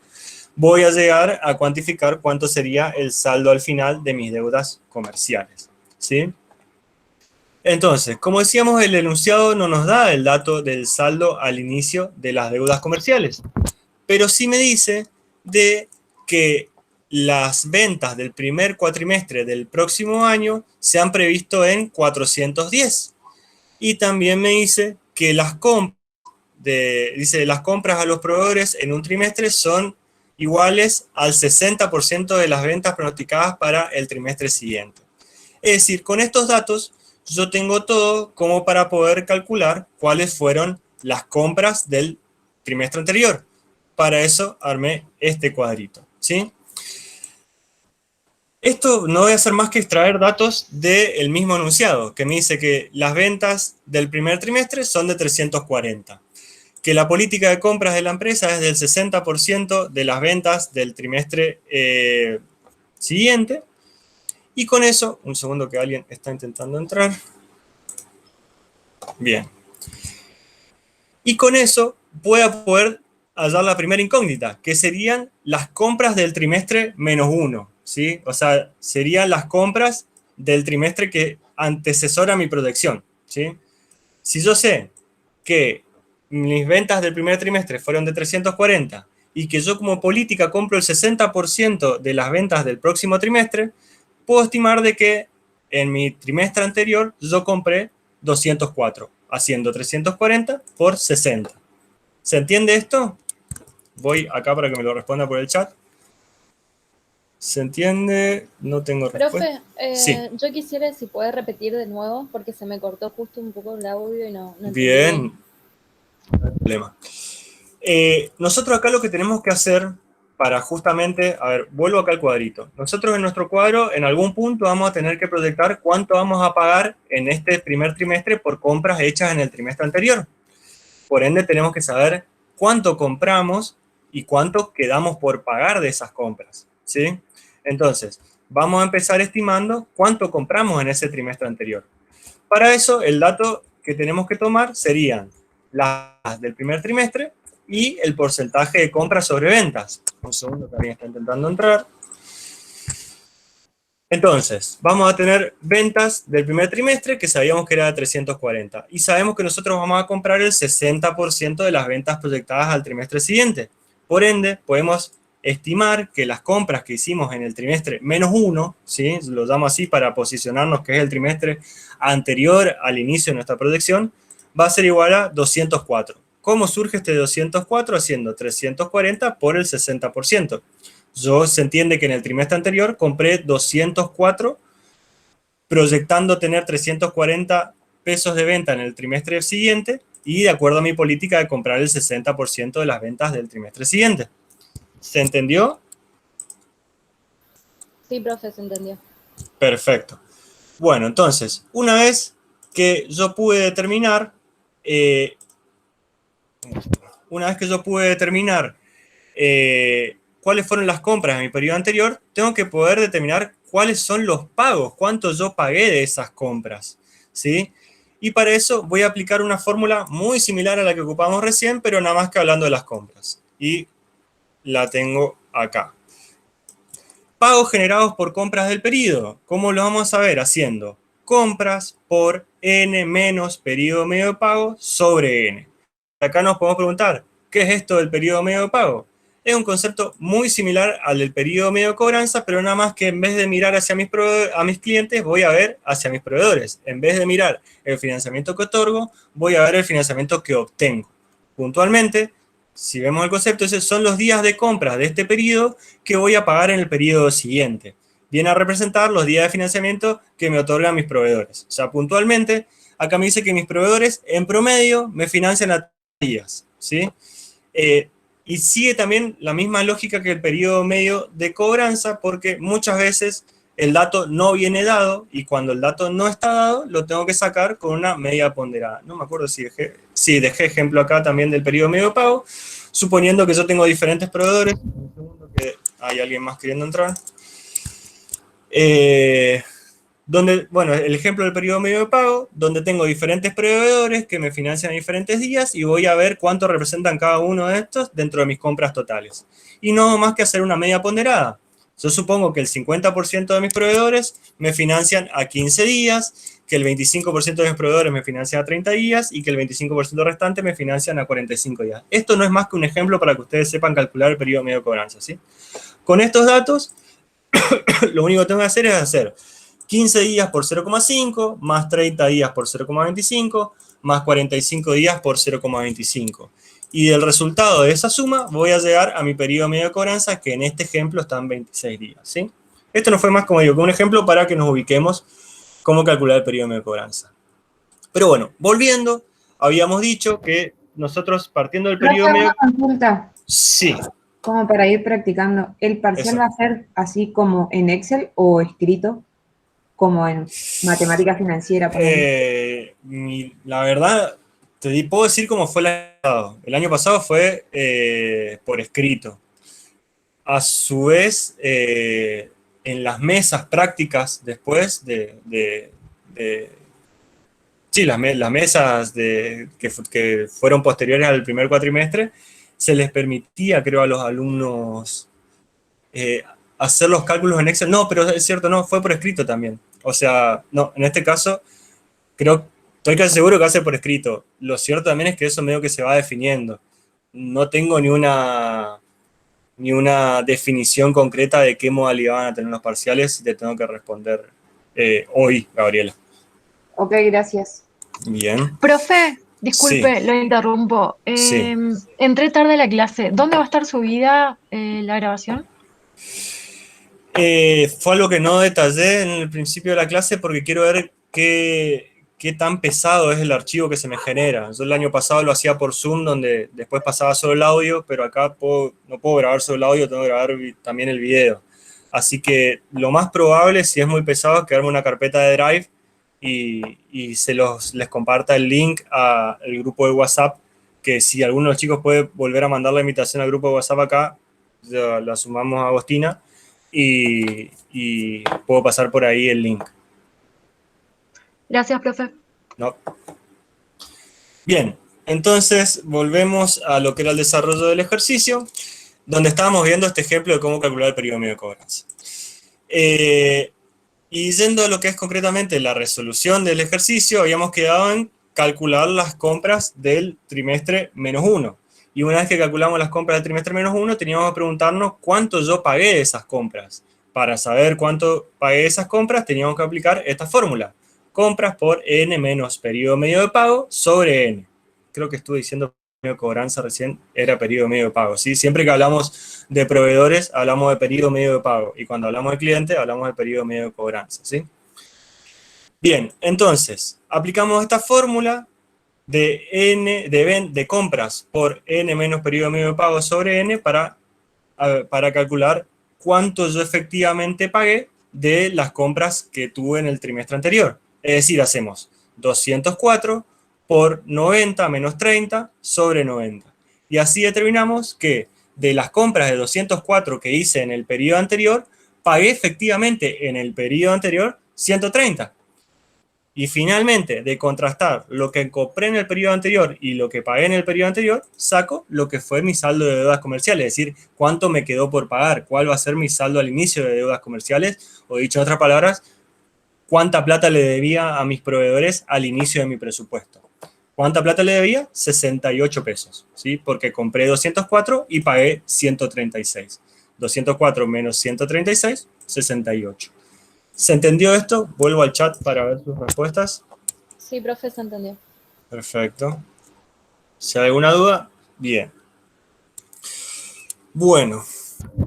voy a llegar a cuantificar cuánto sería el saldo al final de mis deudas comerciales, ¿sí? Entonces, como decíamos, el enunciado no nos da el dato del saldo al inicio de las deudas comerciales, pero sí me dice de que las ventas del primer cuatrimestre del próximo año se han previsto en 410. Y también me dice que las compras a los proveedores en un trimestre son iguales al 60% de las ventas pronosticadas para el trimestre siguiente. Es decir, con estos datos yo tengo todo como para poder calcular cuáles fueron las compras del trimestre anterior. Para eso armé este cuadrito, ¿sí? Esto no voy a hacer más que extraer datos del mismo enunciado, que me dice que las ventas del primer trimestre son de 340. Que la política de compras de la empresa es del 60% de las ventas del trimestre siguiente. Y con eso, un segundo que alguien está intentando entrar. Bien. Y con eso voy a poder hallar la primera incógnita, que serían las compras del trimestre -1, ¿sí? O sea, serían las compras del trimestre que antecesora mi proyección, ¿sí? Si yo sé que mis ventas del primer trimestre fueron de 340 y que yo como política compro el 60% de las ventas del próximo trimestre, puedo estimar de que en mi trimestre anterior yo compré 204, haciendo 340 por 60. ¿Se entiende esto? Voy acá para que me lo responda por el chat. ¿Se entiende? No tengo respuesta. Profe, sí. Yo quisiera si puede repetir de nuevo porque se me cortó justo un poco el audio y no Bien. No hay problema. Nosotros acá lo que tenemos que hacer para justamente, a ver, vuelvo acá al cuadrito. Nosotros en nuestro cuadro, en algún punto vamos a tener que proyectar cuánto vamos a pagar en este primer trimestre por compras hechas en el trimestre anterior. Por ende, tenemos que saber cuánto compramos y cuánto quedamos por pagar de esas compras, ¿sí? Entonces, vamos a empezar estimando cuánto compramos en ese trimestre anterior. Para eso, el dato que tenemos que tomar serían las del primer trimestre y el porcentaje de compras sobre ventas. Un segundo, que alguien está intentando entrar. Entonces, vamos a tener ventas del primer trimestre que sabíamos que era de 340 y sabemos que nosotros vamos a comprar el 60% de las ventas proyectadas al trimestre siguiente. Por ende, podemos estimar que las compras que hicimos en el trimestre -1, ¿sí? Lo llamo así para posicionarnos que es el trimestre anterior al inicio de nuestra proyección, va a ser igual a 204. ¿Cómo surge este 204? Haciendo 340 por el 60%. Se entiende que en el trimestre anterior compré 204, proyectando tener 340 pesos de venta en el trimestre siguiente y de acuerdo a mi política de comprar el 60% de las ventas del trimestre siguiente. ¿Se entendió? Sí, profe, se entendió. Perfecto. Bueno, entonces, una vez que yo pude determinar, cuáles fueron las compras en mi periodo anterior, tengo que poder determinar cuáles son los pagos, cuánto yo pagué de esas compras, ¿sí? Y para eso voy a aplicar una fórmula muy similar a la que ocupamos recién, pero nada más que hablando de las compras. Y la tengo acá. Pagos generados por compras del periodo. ¿Cómo lo vamos a ver? Haciendo compras por n menos periodo medio de pago sobre n. Acá nos podemos preguntar, ¿qué es esto del periodo medio de pago? Es un concepto muy similar al del periodo medio de cobranza, pero nada más que en vez de mirar hacia a mis clientes, voy a ver hacia mis proveedores. En vez de mirar el financiamiento que otorgo, voy a ver el financiamiento que obtengo. Puntualmente, si vemos el concepto, esos son los días de compra de este periodo que voy a pagar en el periodo siguiente. Viene a representar los días de financiamiento que me otorgan mis proveedores. O sea, puntualmente, acá me dice que mis proveedores en promedio me financian a días, ¿sí? Y sigue también la misma lógica que el periodo medio de cobranza, porque muchas veces el dato no viene dado y cuando el dato no está dado, lo tengo que sacar con una media ponderada. No me acuerdo si dejé ejemplo acá también del periodo medio de pago, suponiendo que yo tengo diferentes proveedores. Un segundo que hay alguien más queriendo entrar. Bueno, el ejemplo del periodo medio de pago, donde tengo diferentes proveedores que me financian a diferentes días y voy a ver cuánto representan cada uno de estos dentro de mis compras totales. Y no más que hacer una media ponderada. Yo supongo que el 50% de mis proveedores me financian a 15 días, que el 25% de mis proveedores me financian a 30 días y que el 25% restante me financian a 45 días. Esto no es más que un ejemplo para que ustedes sepan calcular el periodo medio de cobranza, ¿sí? Con estos datos, lo único que tengo que hacer es hacer 15 días por 0,5, más 30 días por 0,25, más 45 días por 0,25. Y del resultado de esa suma voy a llegar a mi periodo medio de cobranza, que en este ejemplo están 26 días, ¿sí? Esto no fue más, como digo, que un ejemplo para que nos ubiquemos cómo calcular el periodo medio de cobranza. Pero bueno, volviendo, habíamos dicho que nosotros partiendo del periodo medio... Una consulta. Sí. Como para ir practicando. ¿El parcial va a ser así como en Excel o escrito? Como en matemática financiera. La verdad, puedo decir cómo fue el año pasado. El año pasado fue por escrito. A su vez, en las mesas prácticas después las mesas que fueron posteriores al primer cuatrimestre, se les permitía, creo, a los alumnos hacer los cálculos en Excel. No, pero es cierto, no, fue por escrito también. O sea, no, en este caso, estoy casi seguro que va a ser por escrito. Lo cierto también es que eso medio que se va definiendo. No tengo ni una definición concreta de qué modalidad van a tener los parciales y te tengo que responder hoy, Gabriela. Ok, gracias. Bien. Profe, disculpe, Sí. lo interrumpo. Sí. Entré tarde a la clase. ¿Dónde va a estar subida la grabación? Fue algo que no detallé en el principio de la clase porque quiero ver qué tan pesado es el archivo que se me genera. Yo el año pasado lo hacía por Zoom, donde después pasaba solo el audio, pero acá no puedo grabar solo el audio, tengo que grabar también el video. Así que lo más probable, si es muy pesado, es crearme una carpeta de Drive y les comparta el link al grupo de WhatsApp, que si alguno de los chicos puede volver a mandar la invitación al grupo de WhatsApp acá, la sumamos a Agostina y puedo pasar por ahí el link. Gracias, profe. No. Bien, entonces volvemos a lo que era el desarrollo del ejercicio, donde estábamos viendo este ejemplo de cómo calcular el periodo medio de cobranza. Y yendo a lo que es concretamente la resolución del ejercicio, habíamos quedado en calcular las compras del trimestre -1. Y una vez que calculamos las compras del trimestre -1, teníamos que preguntarnos cuánto yo pagué de esas compras. Para saber cuánto pagué de esas compras, teníamos que aplicar esta fórmula. Compras por n menos periodo medio de pago sobre n. Creo que estuve diciendo de cobranza recién era periodo medio de pago, ¿sí? Siempre que hablamos de proveedores, hablamos de periodo medio de pago, y cuando hablamos de cliente, hablamos de periodo medio de cobranza, ¿sí? Bien, entonces, aplicamos esta fórmula de compras por n menos periodo medio de pago sobre n para calcular cuánto yo efectivamente pagué de las compras que tuve en el trimestre anterior. Es decir, hacemos 204 por 90 menos 30 sobre 90. Y así determinamos que de las compras de 204 que hice en el periodo anterior, pagué efectivamente en el periodo anterior 130. Y finalmente, de contrastar lo que compré en el periodo anterior y lo que pagué en el periodo anterior, saco lo que fue mi saldo de deudas comerciales, es decir, cuánto me quedó por pagar, cuál va a ser mi saldo al inicio de deudas comerciales, o dicho en otras palabras, cuánta plata le debía a mis proveedores al inicio de mi presupuesto. ¿Cuánta plata le debía? 68 pesos, ¿sí? Porque compré 204 y pagué 136. 204 menos 136, 68. ¿Se entendió esto? Vuelvo al chat para ver sus respuestas. Sí, profe, se entendió. Perfecto. Si hay alguna duda, bien. Bueno,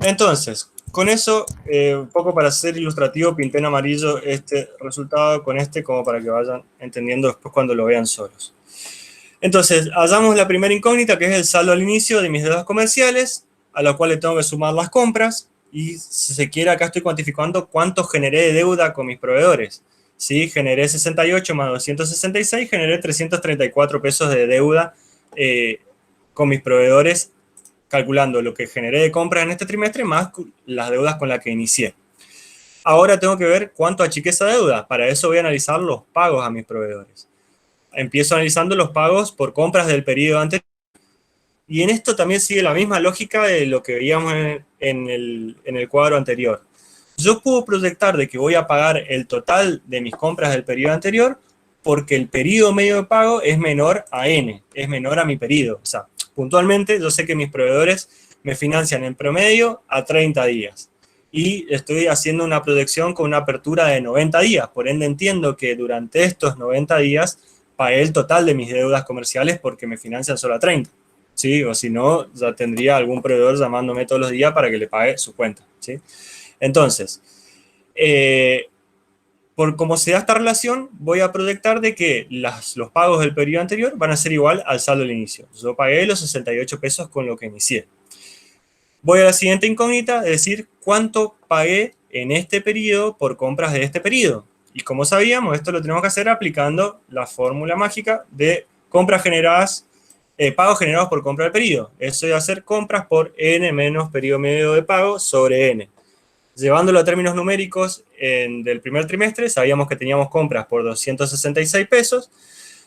entonces, con eso, un poco para ser ilustrativo, pinté en amarillo este resultado con este, como para que vayan entendiendo después cuando lo vean solos. Entonces, hallamos la primera incógnita, que es el saldo al inicio de mis deudas comerciales, a la cual le tengo que sumar las compras. Y si se quiere, acá estoy cuantificando cuánto generé de deuda con mis proveedores. ¿Sí? Generé 68 más 266, generé 334 pesos de deuda con mis proveedores, calculando lo que generé de compras en este trimestre más las deudas con las que inicié. Ahora tengo que ver cuánto achiqué esa deuda. Para eso voy a analizar los pagos a mis proveedores. Empiezo analizando los pagos por compras del periodo anterior. Y en esto también sigue la misma lógica de lo que veíamos en el cuadro anterior. Yo puedo proyectar de que voy a pagar el total de mis compras del periodo anterior porque el periodo medio de pago es menor a N, es menor a mi periodo. O sea, puntualmente yo sé que mis proveedores me financian en promedio a 30 días. Y estoy haciendo una proyección con una apertura de 90 días. Por ende entiendo que durante estos 90 días pagué el total de mis deudas comerciales porque me financian solo a 30. ¿Sí? O si no, ya tendría algún proveedor llamándome todos los días para que le pague su cuenta, ¿sí? Entonces, por cómo se da esta relación, voy a proyectar de que los pagos del periodo anterior van a ser igual al saldo al inicio. Yo pagué los 68 pesos con lo que inicié. Voy a la siguiente incógnita, es decir, cuánto pagué en este periodo por compras de este periodo. Y como sabíamos, esto lo tenemos que hacer aplicando la fórmula mágica de compras generadas, pagos generados por compra del periodo. Eso es hacer compras por n menos periodo medio de pago sobre n. Llevándolo a términos numéricos del primer trimestre, sabíamos que teníamos compras por 266 pesos.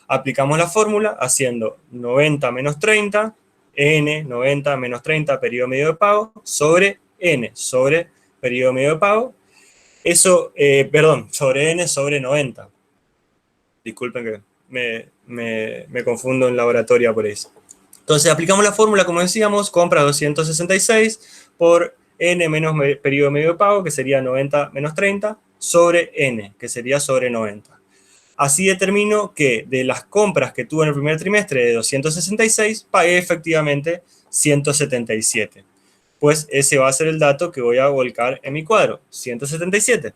Aplicamos la fórmula haciendo 90 menos 30, n, 90 menos 30, periodo medio de pago, sobre n, sobre periodo medio de pago. Eso, sobre n sobre 90. Disculpen que me confundo en la oratoria por eso. Entonces aplicamos la fórmula, como decíamos, compra 266 por n menos periodo medio de pago, que sería 90 menos 30, sobre n, que sería sobre 90. Así determino que de las compras que tuve en el primer trimestre de 266, pagué efectivamente 177. Pues ese va a ser el dato que voy a volcar en mi cuadro, 177.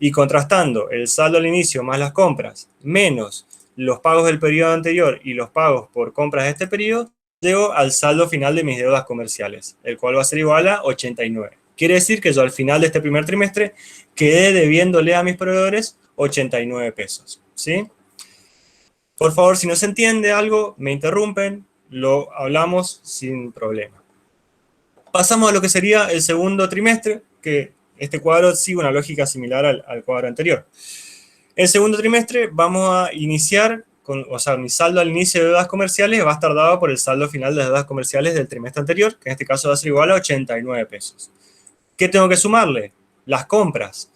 Y contrastando el saldo al inicio más las compras, menos los pagos del periodo anterior y los pagos por compras de este periodo, llego al saldo final de mis deudas comerciales, el cual va a ser igual a 89. Quiere decir que yo al final de este primer trimestre quedé debiéndole a mis proveedores 89 pesos, ¿sí? Por favor, si no se entiende algo, me interrumpen, lo hablamos sin problema. Pasamos a lo que sería el segundo trimestre, que este cuadro sigue una lógica similar al cuadro anterior. El segundo trimestre vamos a iniciar, mi saldo al inicio de deudas comerciales va a estar dado por el saldo final de deudas comerciales del trimestre anterior, que en este caso va a ser igual a 89 pesos. ¿Qué tengo que sumarle? Las compras.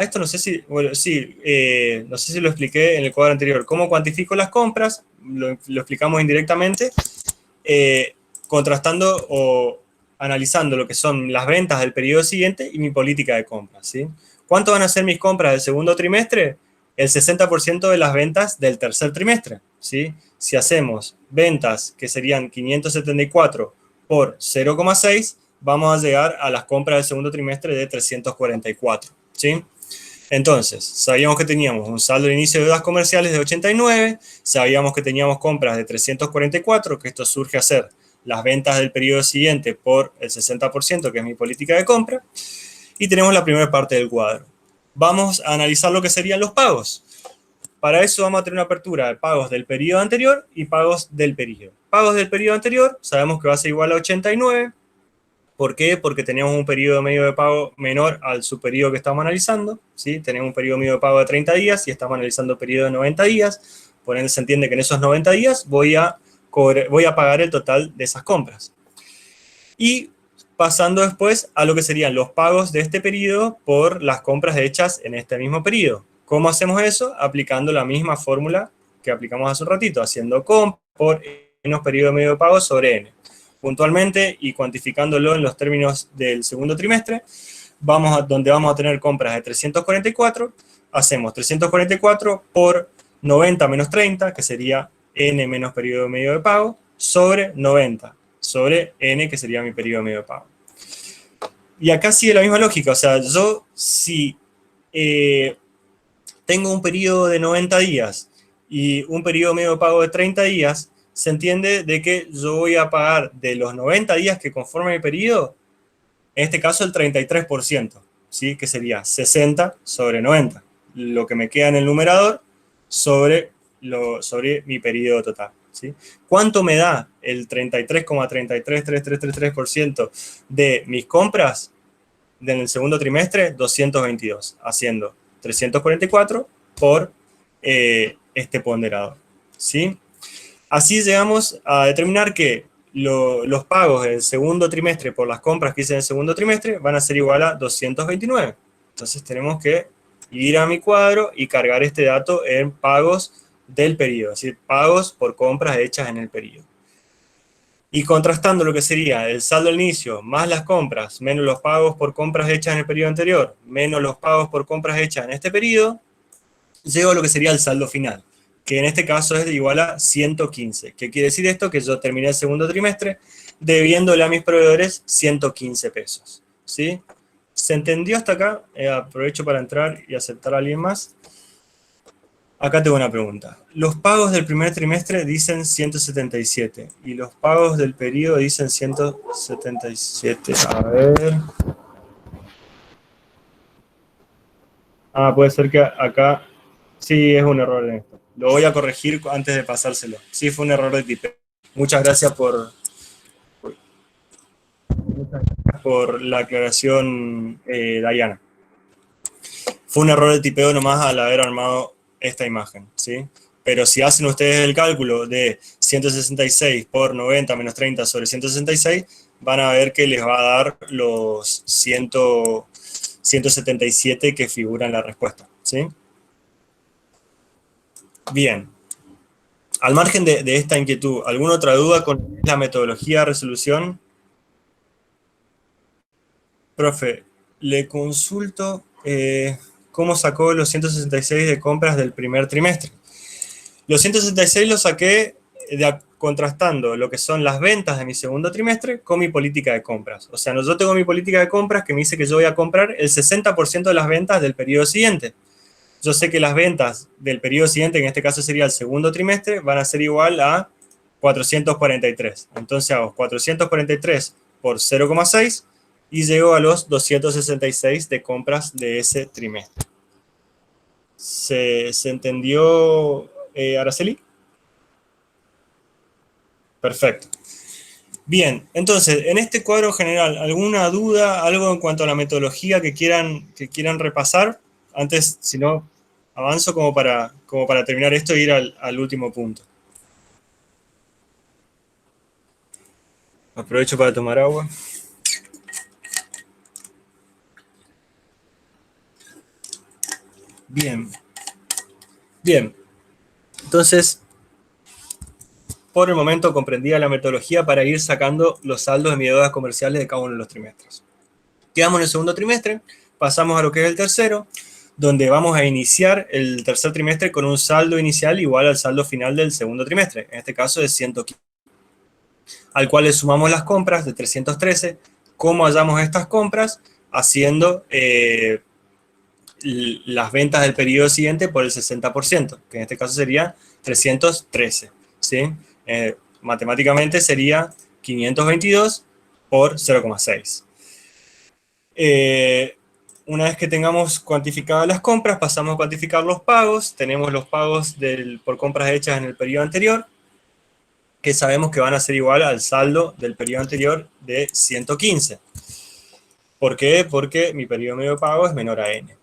Esto no sé si, no sé si lo expliqué en el cuadro anterior. ¿Cómo cuantifico las compras? Lo explicamos indirectamente, contrastando o analizando lo que son las ventas del periodo siguiente y mi política de compras, ¿sí? ¿Cuánto van a ser mis compras del segundo trimestre? el 60% de las ventas del tercer trimestre, ¿sí? Si hacemos ventas que serían 574 por 0,6, vamos a llegar a las compras del segundo trimestre de 344, ¿sí? Entonces, sabíamos que teníamos un saldo de inicio de deudas comerciales de 89, sabíamos que teníamos compras de 344, que esto surge a ser las ventas del periodo siguiente por el 60%, que es mi política de compra, y tenemos la primera parte del cuadro. Vamos a analizar lo que serían los pagos. Para eso vamos a tener una apertura de pagos del periodo anterior y pagos del periodo. Pagos del periodo anterior, sabemos que va a ser igual a 89. ¿Por qué? Porque tenemos un periodo medio de pago menor al subperiodo que estamos analizando, ¿sí? Tenemos un periodo medio de pago de 30 días y estamos analizando periodo de 90 días. Por ende, se entiende que en esos 90 días voy a pagar el total de esas compras. Y pasando después a lo que serían los pagos de este periodo por las compras hechas en este mismo periodo. ¿Cómo hacemos eso? Aplicando la misma fórmula que aplicamos hace un ratito, haciendo comp por menos periodo medio de pago sobre n. Puntualmente y cuantificándolo en los términos del segundo trimestre, donde vamos a tener compras de 344, hacemos 344 por 90 menos 30, que sería n menos periodo medio de pago, sobre 90, sobre n, que sería mi periodo medio de pago. Y acá sigue la misma lógica, o sea, yo si tengo un periodo de 90 días y un periodo medio de pago de 30 días, se entiende de que yo voy a pagar de los 90 días que conforman mi periodo, en este caso el 33%, ¿sí? Que sería 60 sobre 90, lo que me queda en el numerador sobre mi periodo total, ¿sí? ¿Cuánto me da el 33,333333% de mis compras en el segundo trimestre? 222, haciendo 344 por este ponderador, ¿sí? Así llegamos a determinar que los pagos del segundo trimestre por las compras que hice en el segundo trimestre van a ser igual a 229. Entonces tenemos que ir a mi cuadro y cargar este dato en pagos del periodo, es decir, pagos por compras hechas en el periodo. Y contrastando lo que sería el saldo al inicio más las compras, menos los pagos por compras hechas en el periodo anterior, menos los pagos por compras hechas en este periodo, llego a lo que sería el saldo final, que en este caso es igual a 115. ¿Qué quiere decir esto? Que yo terminé el segundo trimestre debiéndole a mis proveedores 115 pesos, ¿sí? ¿Se entendió hasta acá? Aprovecho para entrar y aceptar a alguien más. Acá tengo una pregunta. Los pagos del primer trimestre dicen 177 y los pagos del periodo dicen 177. A ver. Puede ser que acá sí es un error en esto. Lo voy a corregir antes de pasárselo. Sí, fue un error de tipeo. Muchas gracias por la aclaración, Dayana. Fue un error de tipeo nomás al haber armado esta imagen, ¿sí? Pero si hacen ustedes el cálculo de 166 por 90 menos 30 sobre 166, van a ver que les va a dar los 177 que figuran en la respuesta, ¿sí? Bien. Al margen de esta inquietud, ¿alguna otra duda con la metodología de resolución? Profe, le consulto cómo sacó los 166 de compras del primer trimestre. Los 166 los saqué contrastando lo que son las ventas de mi segundo trimestre con mi política de compras. O sea, yo tengo mi política de compras que me dice que yo voy a comprar el 60% de las ventas del periodo siguiente. Yo sé que las ventas del periodo siguiente, en este caso sería el segundo trimestre, van a ser igual a 443. Entonces hago 443 por 0,6 y llego a los 266 de compras de ese trimestre. ¿Se entendió, Araceli? Perfecto. Bien, entonces, en este cuadro general, ¿alguna duda, algo en cuanto a la metodología que quieran repasar? Antes, si no, avanzo como para terminar esto e ir al último punto. Aprovecho para tomar agua. Bien. Bien. Entonces, por el momento comprendía la metodología para ir sacando los saldos de mis deudas comerciales de cada uno de los trimestres. Quedamos en el segundo trimestre, pasamos a lo que es el tercero, donde vamos a iniciar el tercer trimestre con un saldo inicial igual al saldo final del segundo trimestre, en este caso de 115, al cual le sumamos las compras de 313. ¿Cómo hallamos estas compras? Haciendo las ventas del periodo siguiente por el 60%, que en este caso sería 313, ¿sí? Matemáticamente sería 522 por 0,6. Una vez que tengamos cuantificadas las compras, pasamos a cuantificar los pagos. Tenemos los pagos por compras hechas en el periodo anterior, que sabemos que van a ser igual al saldo del periodo anterior de 115. ¿Por qué? Porque mi periodo medio de pago es menor a n.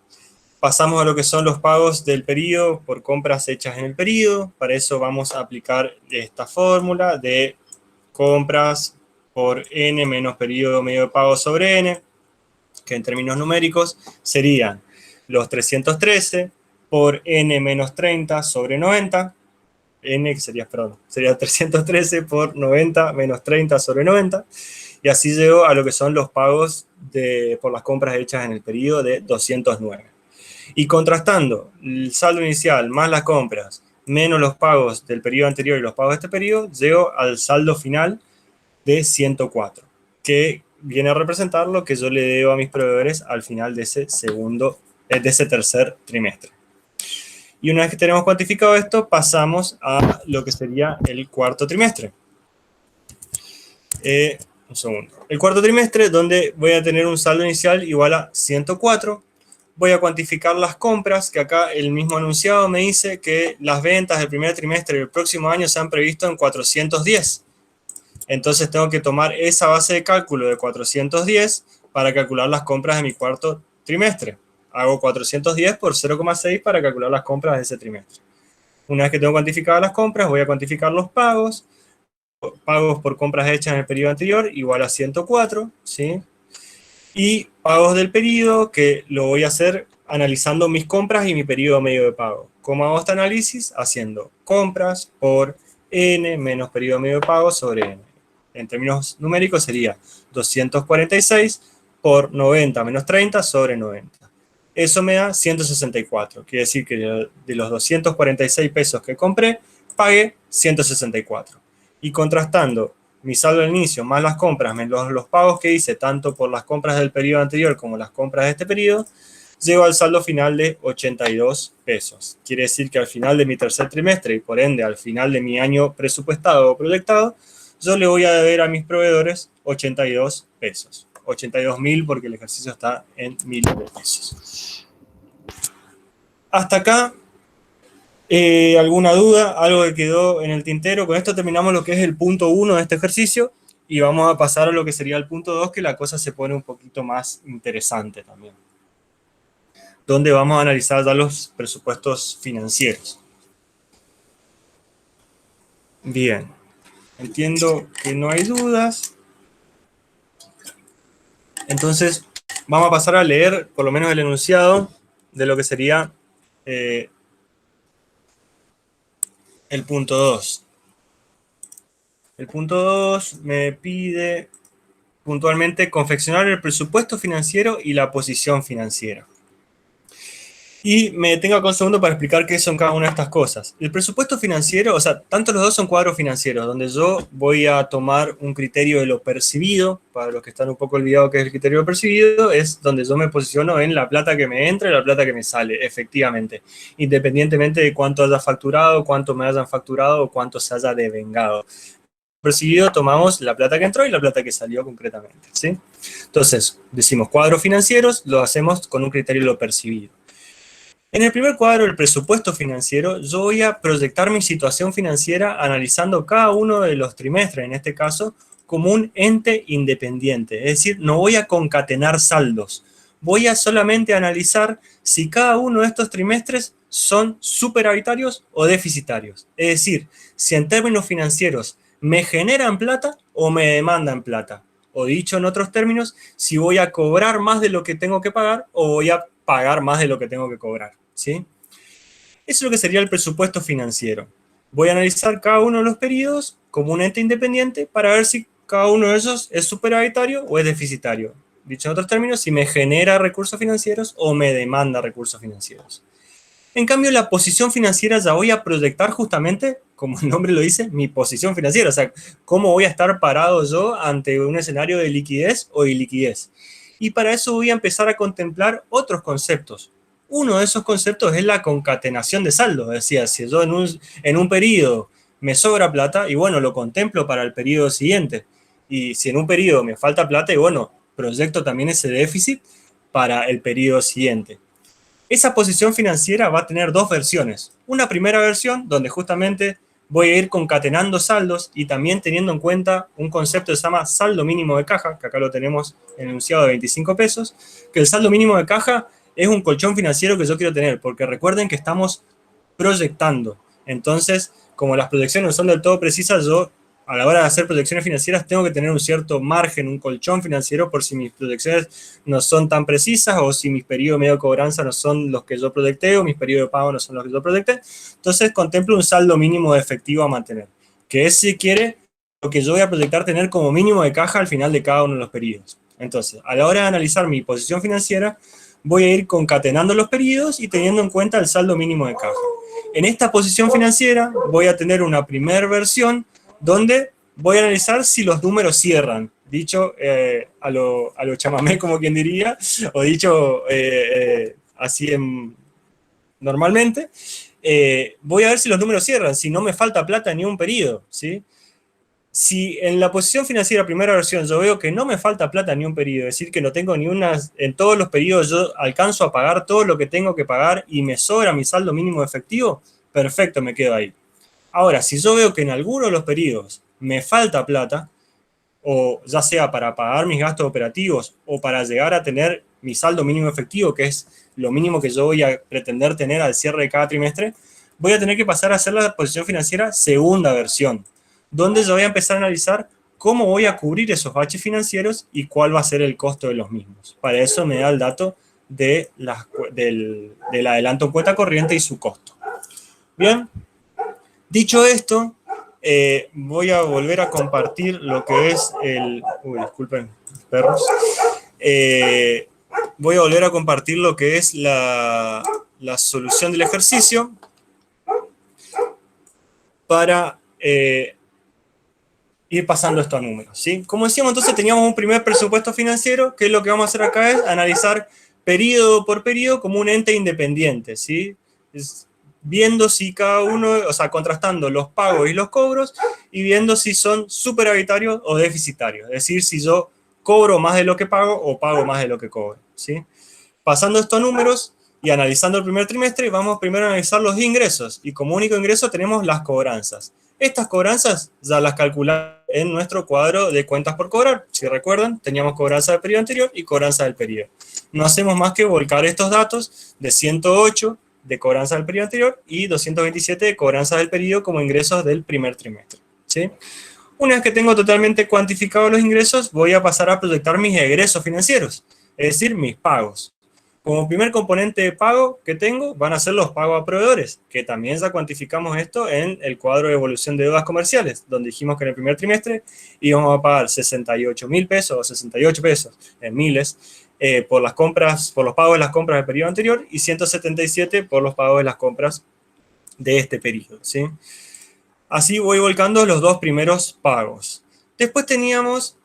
Pasamos a lo que son los pagos del periodo por compras hechas en el periodo. Para eso vamos a aplicar esta fórmula de compras por n menos periodo medio de pago sobre n, que en términos numéricos serían los 313 por n menos 30 sobre 90, sería 313 por 90 menos 30 sobre 90, y así llego a lo que son los pagos por las compras hechas en el periodo de 209. Y contrastando el saldo inicial más las compras menos los pagos del periodo anterior y los pagos de este periodo, llego al saldo final de 104, que viene a representar lo que yo le debo a mis proveedores al final de ese tercer trimestre. Y una vez que tenemos cuantificado esto, pasamos a lo que sería el cuarto trimestre. Un segundo. El cuarto trimestre, donde voy a tener un saldo inicial igual a 104. Voy a cuantificar las compras, que acá el mismo enunciado me dice que las ventas del primer trimestre del próximo año se han previsto en 410. Entonces tengo que tomar esa base de cálculo de 410 para calcular las compras de mi cuarto trimestre. Hago 410 por 0,6 para calcular las compras de ese trimestre. Una vez que tengo cuantificadas las compras, voy a cuantificar los pagos. Pagos por compras hechas en el periodo anterior, igual a 104, ¿sí? Y pagos del periodo, que lo voy a hacer analizando mis compras y mi periodo medio de pago. ¿Cómo hago este análisis? Haciendo compras por n menos periodo medio de pago sobre n. En términos numéricos sería 246 por 90 menos 30 sobre 90. Eso me da 164. Quiere decir que de los 246 pesos que compré, pagué 164. Y contrastando mi saldo al inicio más las compras, menos los pagos que hice, tanto por las compras del periodo anterior como las compras de este periodo, llego al saldo final de 82 pesos. Quiere decir que al final de mi tercer trimestre y por ende al final de mi año presupuestado o proyectado, yo le voy a deber a mis proveedores 82 pesos. 82.000 porque el ejercicio está en 1.000 pesos. Hasta acá, ¿alguna duda? ¿Algo que quedó en el tintero? Con esto terminamos lo que es el punto 1 de este ejercicio y vamos a pasar a lo que sería el punto 2, que la cosa se pone un poquito más interesante también, donde vamos a analizar ya los presupuestos financieros. Bien, entiendo que no hay dudas. Entonces, vamos a pasar a leer por lo menos el enunciado de lo que sería el punto 2. El punto 2 me pide puntualmente confeccionar el presupuesto financiero y la posición financiera. Y me detengo acá un segundo para explicar qué son cada una de estas cosas. El presupuesto financiero, o sea, tanto los dos son cuadros financieros, donde yo voy a tomar un criterio de lo percibido. Para los que están un poco olvidados qué es el criterio de lo percibido, es donde yo me posiciono en la plata que me entra y la plata que me sale, efectivamente. Independientemente de cuánto haya facturado, cuánto me hayan facturado o cuánto se haya devengado. Percibido, tomamos la plata que entró y la plata que salió concretamente, ¿sí? Entonces, decimos cuadros financieros, lo hacemos con un criterio de lo percibido. En el primer cuadro, el presupuesto financiero, yo voy a proyectar mi situación financiera analizando cada uno de los trimestres, en este caso, como un ente independiente. Es decir, no voy a concatenar saldos. Voy a solamente analizar si cada uno de estos trimestres son superavitarios o deficitarios. Es decir, si en términos financieros me generan plata o me demandan plata. O dicho en otros términos, si voy a cobrar más de lo que tengo que pagar o voy a pagar más de lo que tengo que cobrar, ¿sí? Eso es lo que sería el presupuesto financiero. Voy a analizar cada uno de los periodos como un ente independiente para ver si cada uno de ellos es superavitario o es deficitario. dicho en otros términos, si me genera recursos financieros o me demanda recursos financieros. En cambio, la posición financiera ya voy a proyectar justamente, como el nombre lo dice, mi posición financiera. O sea, cómo voy a estar parado yo ante un escenario de liquidez o iliquidez. Y para eso voy a empezar a contemplar otros conceptos. Uno de esos conceptos es la concatenación de saldos. Es decir, si yo en un periodo me sobra plata, y bueno, lo contemplo para el periodo siguiente. Y si en un periodo me falta plata, y bueno, proyecto también ese déficit para el periodo siguiente. Esa posición financiera va a tener dos versiones. Una primera versión donde justamente voy a ir concatenando saldos y también teniendo en cuenta un concepto que se llama saldo mínimo de caja, que acá lo tenemos enunciado de 25 pesos, que el saldo mínimo de caja es un colchón financiero que yo quiero tener, porque recuerden que estamos proyectando. Entonces, como las proyecciones no son del todo precisas, yo a la hora de hacer proyecciones financieras tengo que tener un cierto margen, un colchón financiero por si mis proyecciones no son tan precisas o si mis periodos medio de cobranza no son los que yo proyecté o mis periodos de pago no son los que yo proyecté. Entonces contemplo un saldo mínimo de efectivo a mantener, que es, si quiere, lo que yo voy a proyectar tener como mínimo de caja al final de cada uno de los periodos. Entonces, a la hora de analizar mi posición financiera, voy a ir concatenando los periodos y teniendo en cuenta el saldo mínimo de caja. En esta posición financiera voy a tener una primera versión donde voy a analizar si los números cierran, dicho a lo chamamé, como quien diría, o dicho así normalmente. Voy a ver si los números cierran, si no me falta plata en ni un periodo, ¿sí? Si en la posición financiera primera versión yo veo que no me falta plata en ni un periodo, es decir, que no tengo ni una, en todos los periodos yo alcanzo a pagar todo lo que tengo que pagar y me sobra mi saldo mínimo efectivo, perfecto, me quedo ahí. Ahora, si yo veo que en alguno de los periodos me falta plata, o ya sea para pagar mis gastos operativos o para llegar a tener mi saldo mínimo efectivo, que es lo mínimo que yo voy a pretender tener al cierre de cada trimestre, voy a tener que pasar a hacer la posición financiera segunda versión, donde yo voy a empezar a analizar cómo voy a cubrir esos baches financieros y cuál va a ser el costo de los mismos. Para eso me da el dato del adelanto en cuenta corriente y su costo. Bien. Dicho esto, voy a volver a compartir lo que es el... Uy, disculpen, perros. Voy a volver a compartir lo que es la solución del ejercicio para ir pasando esto a números, ¿sí? Como decíamos, entonces teníamos un primer presupuesto financiero, que lo que vamos a hacer acá es analizar periodo por periodo como un ente independiente, ¿sí? Viendo si cada uno, o sea, contrastando los pagos y los cobros y viendo si son superavitarios o deficitarios. Es decir, si yo cobro más de lo que pago o pago más de lo que cobro, ¿sí? Pasando estos números y analizando el primer trimestre, vamos primero a analizar los ingresos. Y como único ingreso tenemos las cobranzas. Estas cobranzas ya las calculamos en nuestro cuadro de cuentas por cobrar. Si recuerdan, teníamos cobranza del periodo anterior y cobranza del periodo. No hacemos más que volcar estos datos de 108 de cobranza del periodo anterior y 227 de cobranza del periodo como ingresos del primer trimestre, ¿sí? Una vez que tengo totalmente cuantificados los ingresos, voy a pasar a proyectar mis egresos financieros, es decir, mis pagos. Como primer componente de pago que tengo van a ser los pagos a proveedores, que también ya cuantificamos esto en el cuadro de evolución de deudas comerciales, donde dijimos que en el primer trimestre íbamos a pagar 68.000 pesos o 68 pesos en miles, por las compras, por los pagos de las compras del periodo anterior y 177 por los pagos de las compras de este periodo, ¿sí? Así voy volcando los dos primeros pagos. Después teníamos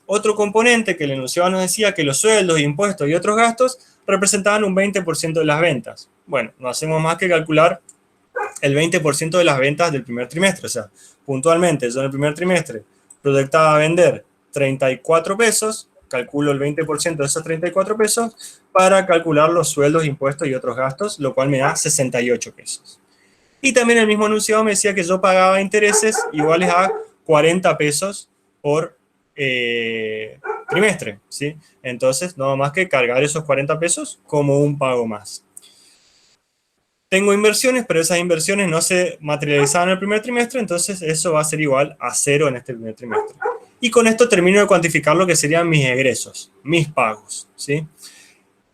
otro componente que el enunciado nos decía que los sueldos, impuestos y otros gastos representaban un 20% de las ventas. Bueno, no hacemos más que calcular el 20% de las ventas del primer trimestre. O sea, puntualmente yo en el primer trimestre proyectaba vender 34 pesos, calculo el 20% de esos 34 pesos para calcular los sueldos, impuestos y otros gastos, lo cual me da 68 pesos. Y también el mismo enunciado me decía que yo pagaba intereses iguales a 40 pesos por trimestre, ¿sí? Entonces, no más que cargar esos 40 pesos como un pago más. Tengo inversiones, pero esas inversiones no se materializaban en el primer trimestre, entonces eso va a ser igual a 0 en este primer trimestre. Y con esto termino de cuantificar lo que serían mis egresos, mis pagos, ¿sí?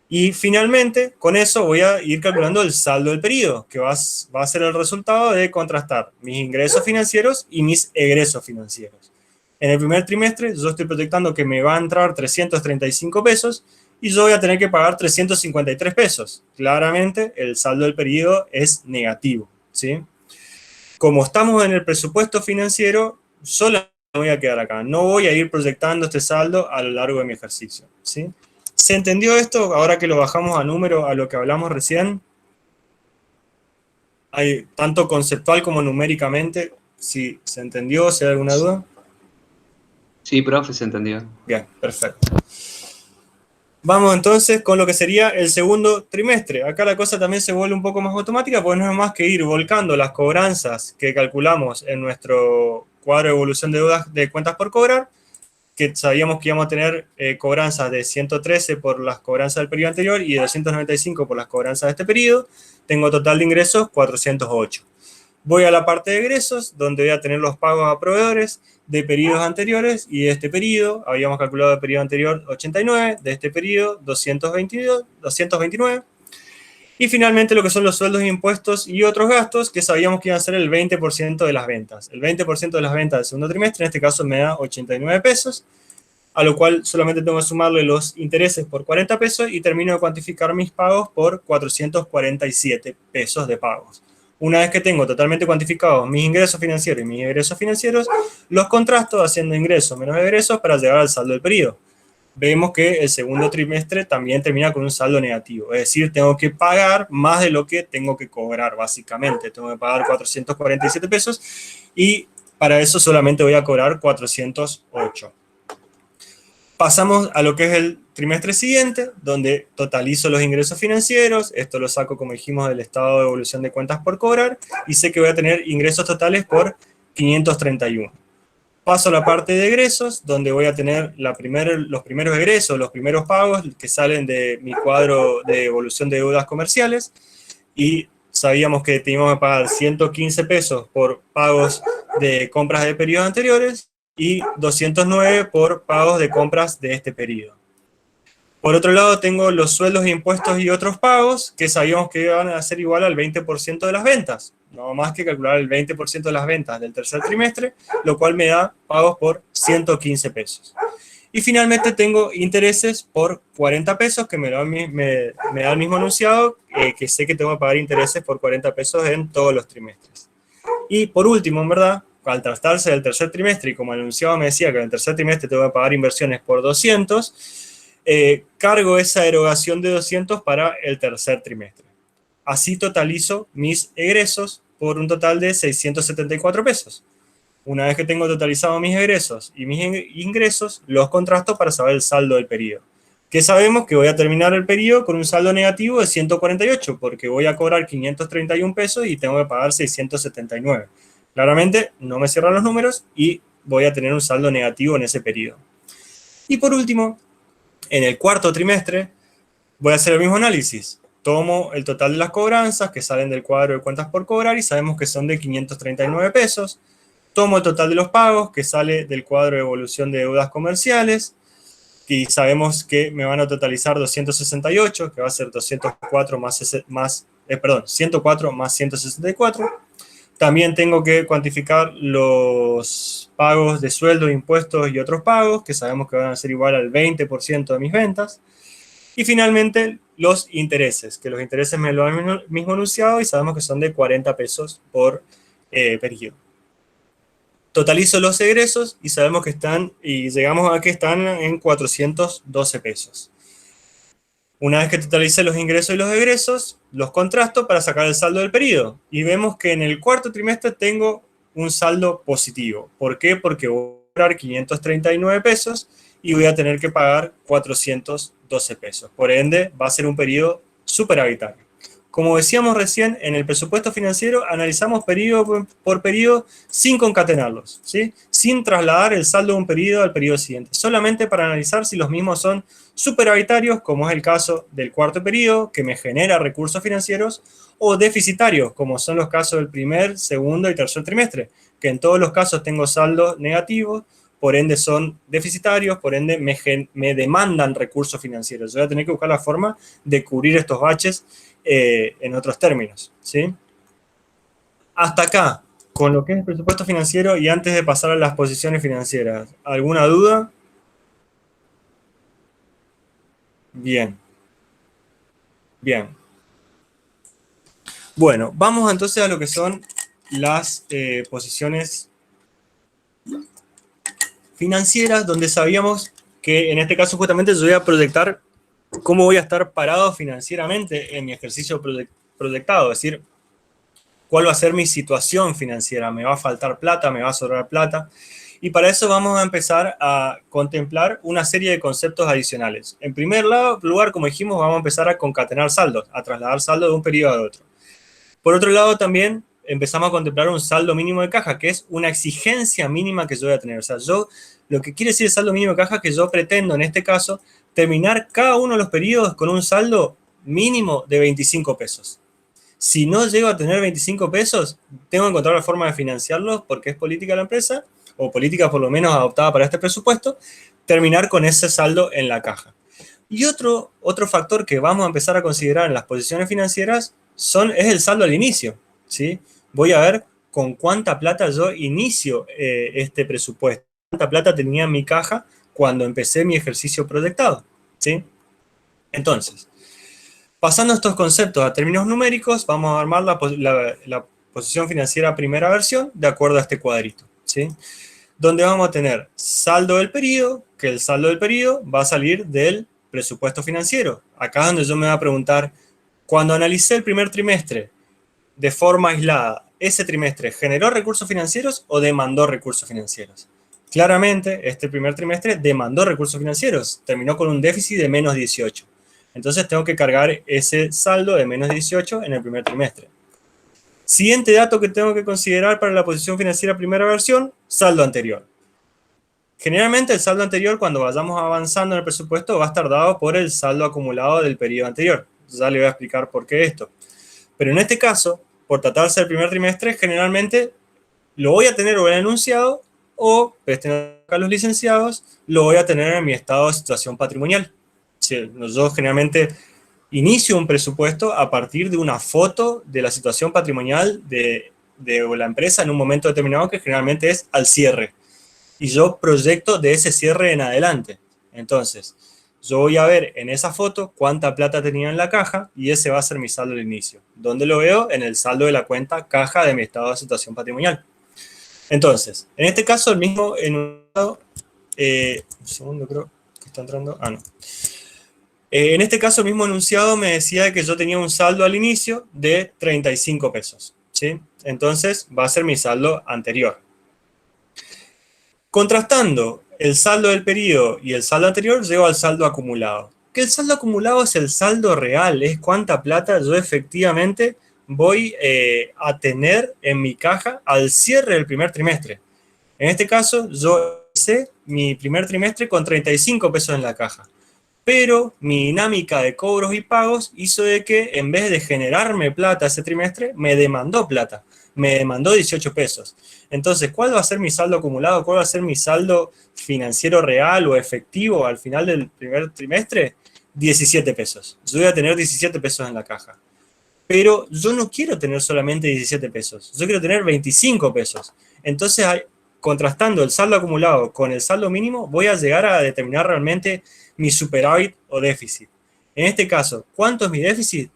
Y finalmente, con eso voy a ir calculando el saldo del periodo, que va a ser el resultado de contrastar mis ingresos financieros y mis egresos financieros. En el primer trimestre yo estoy proyectando que me va a entrar 335 pesos y yo voy a tener que pagar 353 pesos. Claramente el saldo del periodo es negativo, ¿sí? Como estamos en el presupuesto financiero, solo me voy a quedar acá. No voy a ir proyectando este saldo a lo largo de mi ejercicio, ¿sí? ¿Se entendió esto? Ahora que lo bajamos a número, a lo que hablamos recién. Hay tanto conceptual como numéricamente. Si se entendió, si hay alguna duda. Sí, profe, se entendió. Bien, perfecto. Vamos entonces con lo que sería el segundo trimestre. Acá la cosa también se vuelve un poco más automática, porque no es más que ir volcando las cobranzas que calculamos en nuestro cuadro de evolución de deudas de cuentas por cobrar, que sabíamos que íbamos a tener cobranzas de 113 por las cobranzas del periodo anterior y de 295 por las cobranzas de este periodo. Tengo total de ingresos 408. Voy a la parte de egresos, donde voy a tener los pagos a proveedores de periodos anteriores, y de este periodo, habíamos calculado el periodo anterior 89, de este periodo 229, y finalmente lo que son los sueldos, impuestos y otros gastos, que sabíamos que iban a ser el 20% de las ventas. El 20% de las ventas del segundo trimestre, en este caso me da 89 pesos, a lo cual solamente tengo que sumarle los intereses por 40 pesos y termino de cuantificar mis pagos por 447 pesos de pagos. Una vez que tengo totalmente cuantificados mis ingresos financieros y mis egresos financieros, los contrasto haciendo ingresos menos egresos para llegar al saldo del periodo. Vemos que el segundo trimestre también termina con un saldo negativo, es decir, tengo que pagar más de lo que tengo que cobrar, básicamente. Tengo que pagar 447 pesos y para eso solamente voy a cobrar 408. Pasamos a lo que es el trimestre siguiente, donde totalizo los ingresos financieros. Esto lo saco, como dijimos, del estado de evolución de cuentas por cobrar, y sé que voy a tener ingresos totales por 531. Paso a la parte de egresos, donde voy a tener los primeros egresos, los primeros pagos que salen de mi cuadro de evolución de deudas comerciales, y sabíamos que teníamos que pagar 115 pesos por pagos de compras de periodos anteriores, y 209 por pagos de compras de este periodo. Por otro lado, tengo los sueldos, impuestos y otros pagos, que sabíamos que iban a ser igual al 20% de las ventas. No más que calcular el 20% de las ventas del tercer trimestre, lo cual me da pagos por 115 pesos. Y finalmente tengo intereses por 40 pesos, que me da el mismo enunciado, que sé que tengo que pagar intereses por 40 pesos en todos los trimestres. Y por último, en verdad, al tratarse del tercer trimestre, y como el enunciado me decía que en el tercer trimestre tengo que pagar inversiones por 200, cargo esa erogación de 200 para el tercer trimestre. Así totalizo mis egresos por un total de 674 pesos. Una vez que tengo totalizado mis egresos y mis ingresos, los contrasto para saber el saldo del periodo. Que sabemos que voy a terminar el periodo con un saldo negativo de 148, porque voy a cobrar 531 pesos y tengo que pagar 679. Claramente no me cierran los números y voy a tener un saldo negativo en ese periodo. Y por último, en el cuarto trimestre voy a hacer el mismo análisis. Tomo el total de las cobranzas que salen del cuadro de cuentas por cobrar y sabemos que son de 539 pesos. Tomo el total de los pagos que sale del cuadro de evolución de deudas comerciales y sabemos que me van a totalizar 268, que va a ser 104 más 164. También tengo que cuantificar los pagos de sueldo, impuestos y otros pagos, que sabemos que van a ser igual al 20% de mis ventas. Y finalmente, los intereses, que los intereses me lo han mismo anunciado y sabemos que son de 40 pesos por periodo. Totalizo los egresos y sabemos que llegamos a que están en 412 pesos. Una vez que totalice los ingresos y los egresos, los contrasto para sacar el saldo del periodo. Y vemos que en el cuarto trimestre tengo un saldo positivo. ¿Por qué? Porque voy a cobrar 539 pesos y voy a tener que pagar 412 pesos. Por ende, va a ser un periodo superavitario. Como decíamos recién, en el presupuesto financiero analizamos periodo por periodo sin concatenarlos, ¿sí? Sin trasladar el saldo de un periodo al periodo siguiente, solamente para analizar si los mismos son superavitarios, como es el caso del cuarto periodo, que me genera recursos financieros, o deficitarios, como son los casos del primer, segundo y tercer trimestre, que en todos los casos tengo saldos negativos, por ende son deficitarios, por ende me demandan recursos financieros. Yo voy a tener que buscar la forma de cubrir estos baches en otros términos, ¿sí? Hasta acá, con lo que es el presupuesto financiero y antes de pasar a las posiciones financieras. ¿Alguna duda? Bien. Bien. Bueno, vamos entonces a lo que son las posiciones financieras, donde sabíamos que en este caso justamente yo voy a proyectar cómo voy a estar parado financieramente en mi ejercicio proyectado, es decir, cuál va a ser mi situación financiera, me va a faltar plata, me va a sobrar plata, y para eso vamos a empezar a contemplar una serie de conceptos adicionales. En primer lugar, como dijimos, vamos a empezar a concatenar saldos, a trasladar saldo de un periodo a otro. Por otro lado, también empezamos a contemplar un saldo mínimo de caja, que es una exigencia mínima que yo voy a tener. O sea, lo que quiere decir el saldo mínimo de caja es que yo pretendo, en este caso, terminar cada uno de los periodos con un saldo mínimo de 25 pesos. Si no llego a tener 25 pesos, tengo que encontrar la forma de financiarlos porque es política de la empresa, o política por lo menos adoptada para este presupuesto, terminar con ese saldo en la caja. Y otro factor que vamos a empezar a considerar en las posiciones financieras es el saldo al inicio, ¿sí? Voy a ver con cuánta plata yo inicio este presupuesto, cuánta plata tenía en mi caja cuando empecé mi ejercicio proyectado, ¿sí? Entonces, pasando estos conceptos a términos numéricos, vamos a armar la posición financiera primera versión de acuerdo a este cuadrito, ¿sí? Donde vamos a tener saldo del periodo, que el saldo del periodo va a salir del presupuesto financiero. Acá es donde yo me voy a preguntar, cuando analicé el primer trimestre de forma aislada, ¿ese trimestre generó recursos financieros o demandó recursos financieros? Claramente, este primer trimestre demandó recursos financieros, terminó con un déficit de menos 18. Entonces tengo que cargar ese saldo de menos 18 en el primer trimestre. Siguiente dato que tengo que considerar para la posición financiera primera versión, saldo anterior. Generalmente el saldo anterior, cuando vayamos avanzando en el presupuesto, va a estar dado por el saldo acumulado del periodo anterior. Ya le voy a explicar por qué esto. Pero en este caso, por tratarse del primer trimestre, generalmente lo voy a tener o en el enunciado o, presten acá los licenciados, lo voy a tener en mi estado de situación patrimonial. Yo generalmente inicio un presupuesto a partir de una foto de la situación patrimonial de la empresa en un momento determinado, que generalmente es al cierre. Y yo proyecto de ese cierre en adelante. Entonces, yo voy a ver en esa foto cuánta plata tenía en la caja y ese va a ser mi saldo al inicio. ¿Dónde lo veo? En el saldo de la cuenta caja de mi estado de situación patrimonial. Entonces, en este caso, el mismo enunciado, un segundo, creo que está entrando, no. En este caso, el mismo enunciado me decía que yo tenía un saldo al inicio de 35 pesos, ¿sí? Entonces, va a ser mi saldo anterior. Contrastando el saldo del periodo y el saldo anterior, llego al saldo acumulado. Que el saldo acumulado es el saldo real, es cuánta plata yo efectivamente voy a tener en mi caja al cierre del primer trimestre. En este caso, yo hice mi primer trimestre con 35 pesos en la caja. Pero mi dinámica de cobros y pagos hizo de que en vez de generarme plata ese trimestre, me demandó plata. Me demandó 18 pesos. Entonces, ¿cuál va a ser mi saldo acumulado? ¿Cuál va a ser mi saldo financiero real o efectivo al final del primer trimestre? 17 pesos. Yo voy a tener 17 pesos en la caja. Pero yo no quiero tener solamente 17 pesos. Yo quiero tener 25 pesos. Entonces, contrastando el saldo acumulado con el saldo mínimo, voy a llegar a determinar realmente mi superávit o déficit. En este caso, ¿cuánto es mi déficit?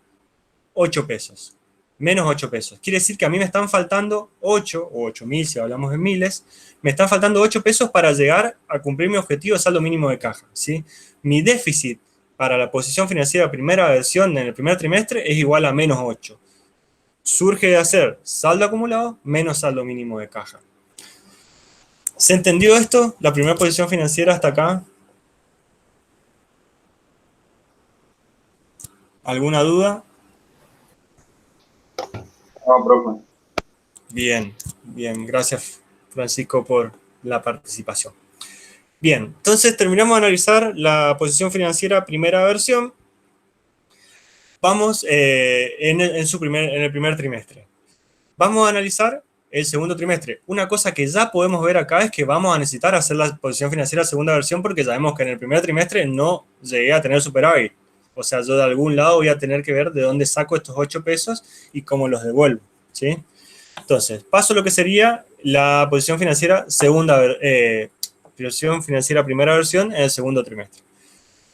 8 pesos. Menos 8 pesos. Quiere decir que a mí me están faltando 8, o 8.000 si hablamos en miles, me están faltando 8 pesos para llegar a cumplir mi objetivo de saldo mínimo de caja, ¿sí? Mi déficit para la posición financiera primera versión en el primer trimestre es igual a menos 8. Surge de hacer saldo acumulado menos saldo mínimo de caja. ¿Se entendió esto? La primera posición financiera hasta acá. ¿Alguna duda? No, profe. Bien, bien. Gracias, Francisco, por la participación. Bien, entonces terminamos de analizar la posición financiera primera versión. Vamos en el primer trimestre. Vamos a analizar el segundo trimestre. Una cosa que ya podemos ver acá es que vamos a necesitar hacer la posición financiera segunda versión porque sabemos que en el primer trimestre no llegué a tener superávit. O sea, yo de algún lado voy a tener que ver de dónde saco estos 8 pesos y cómo los devuelvo, ¿sí? Entonces, paso a lo que sería la posición financiera primera versión en el segundo trimestre.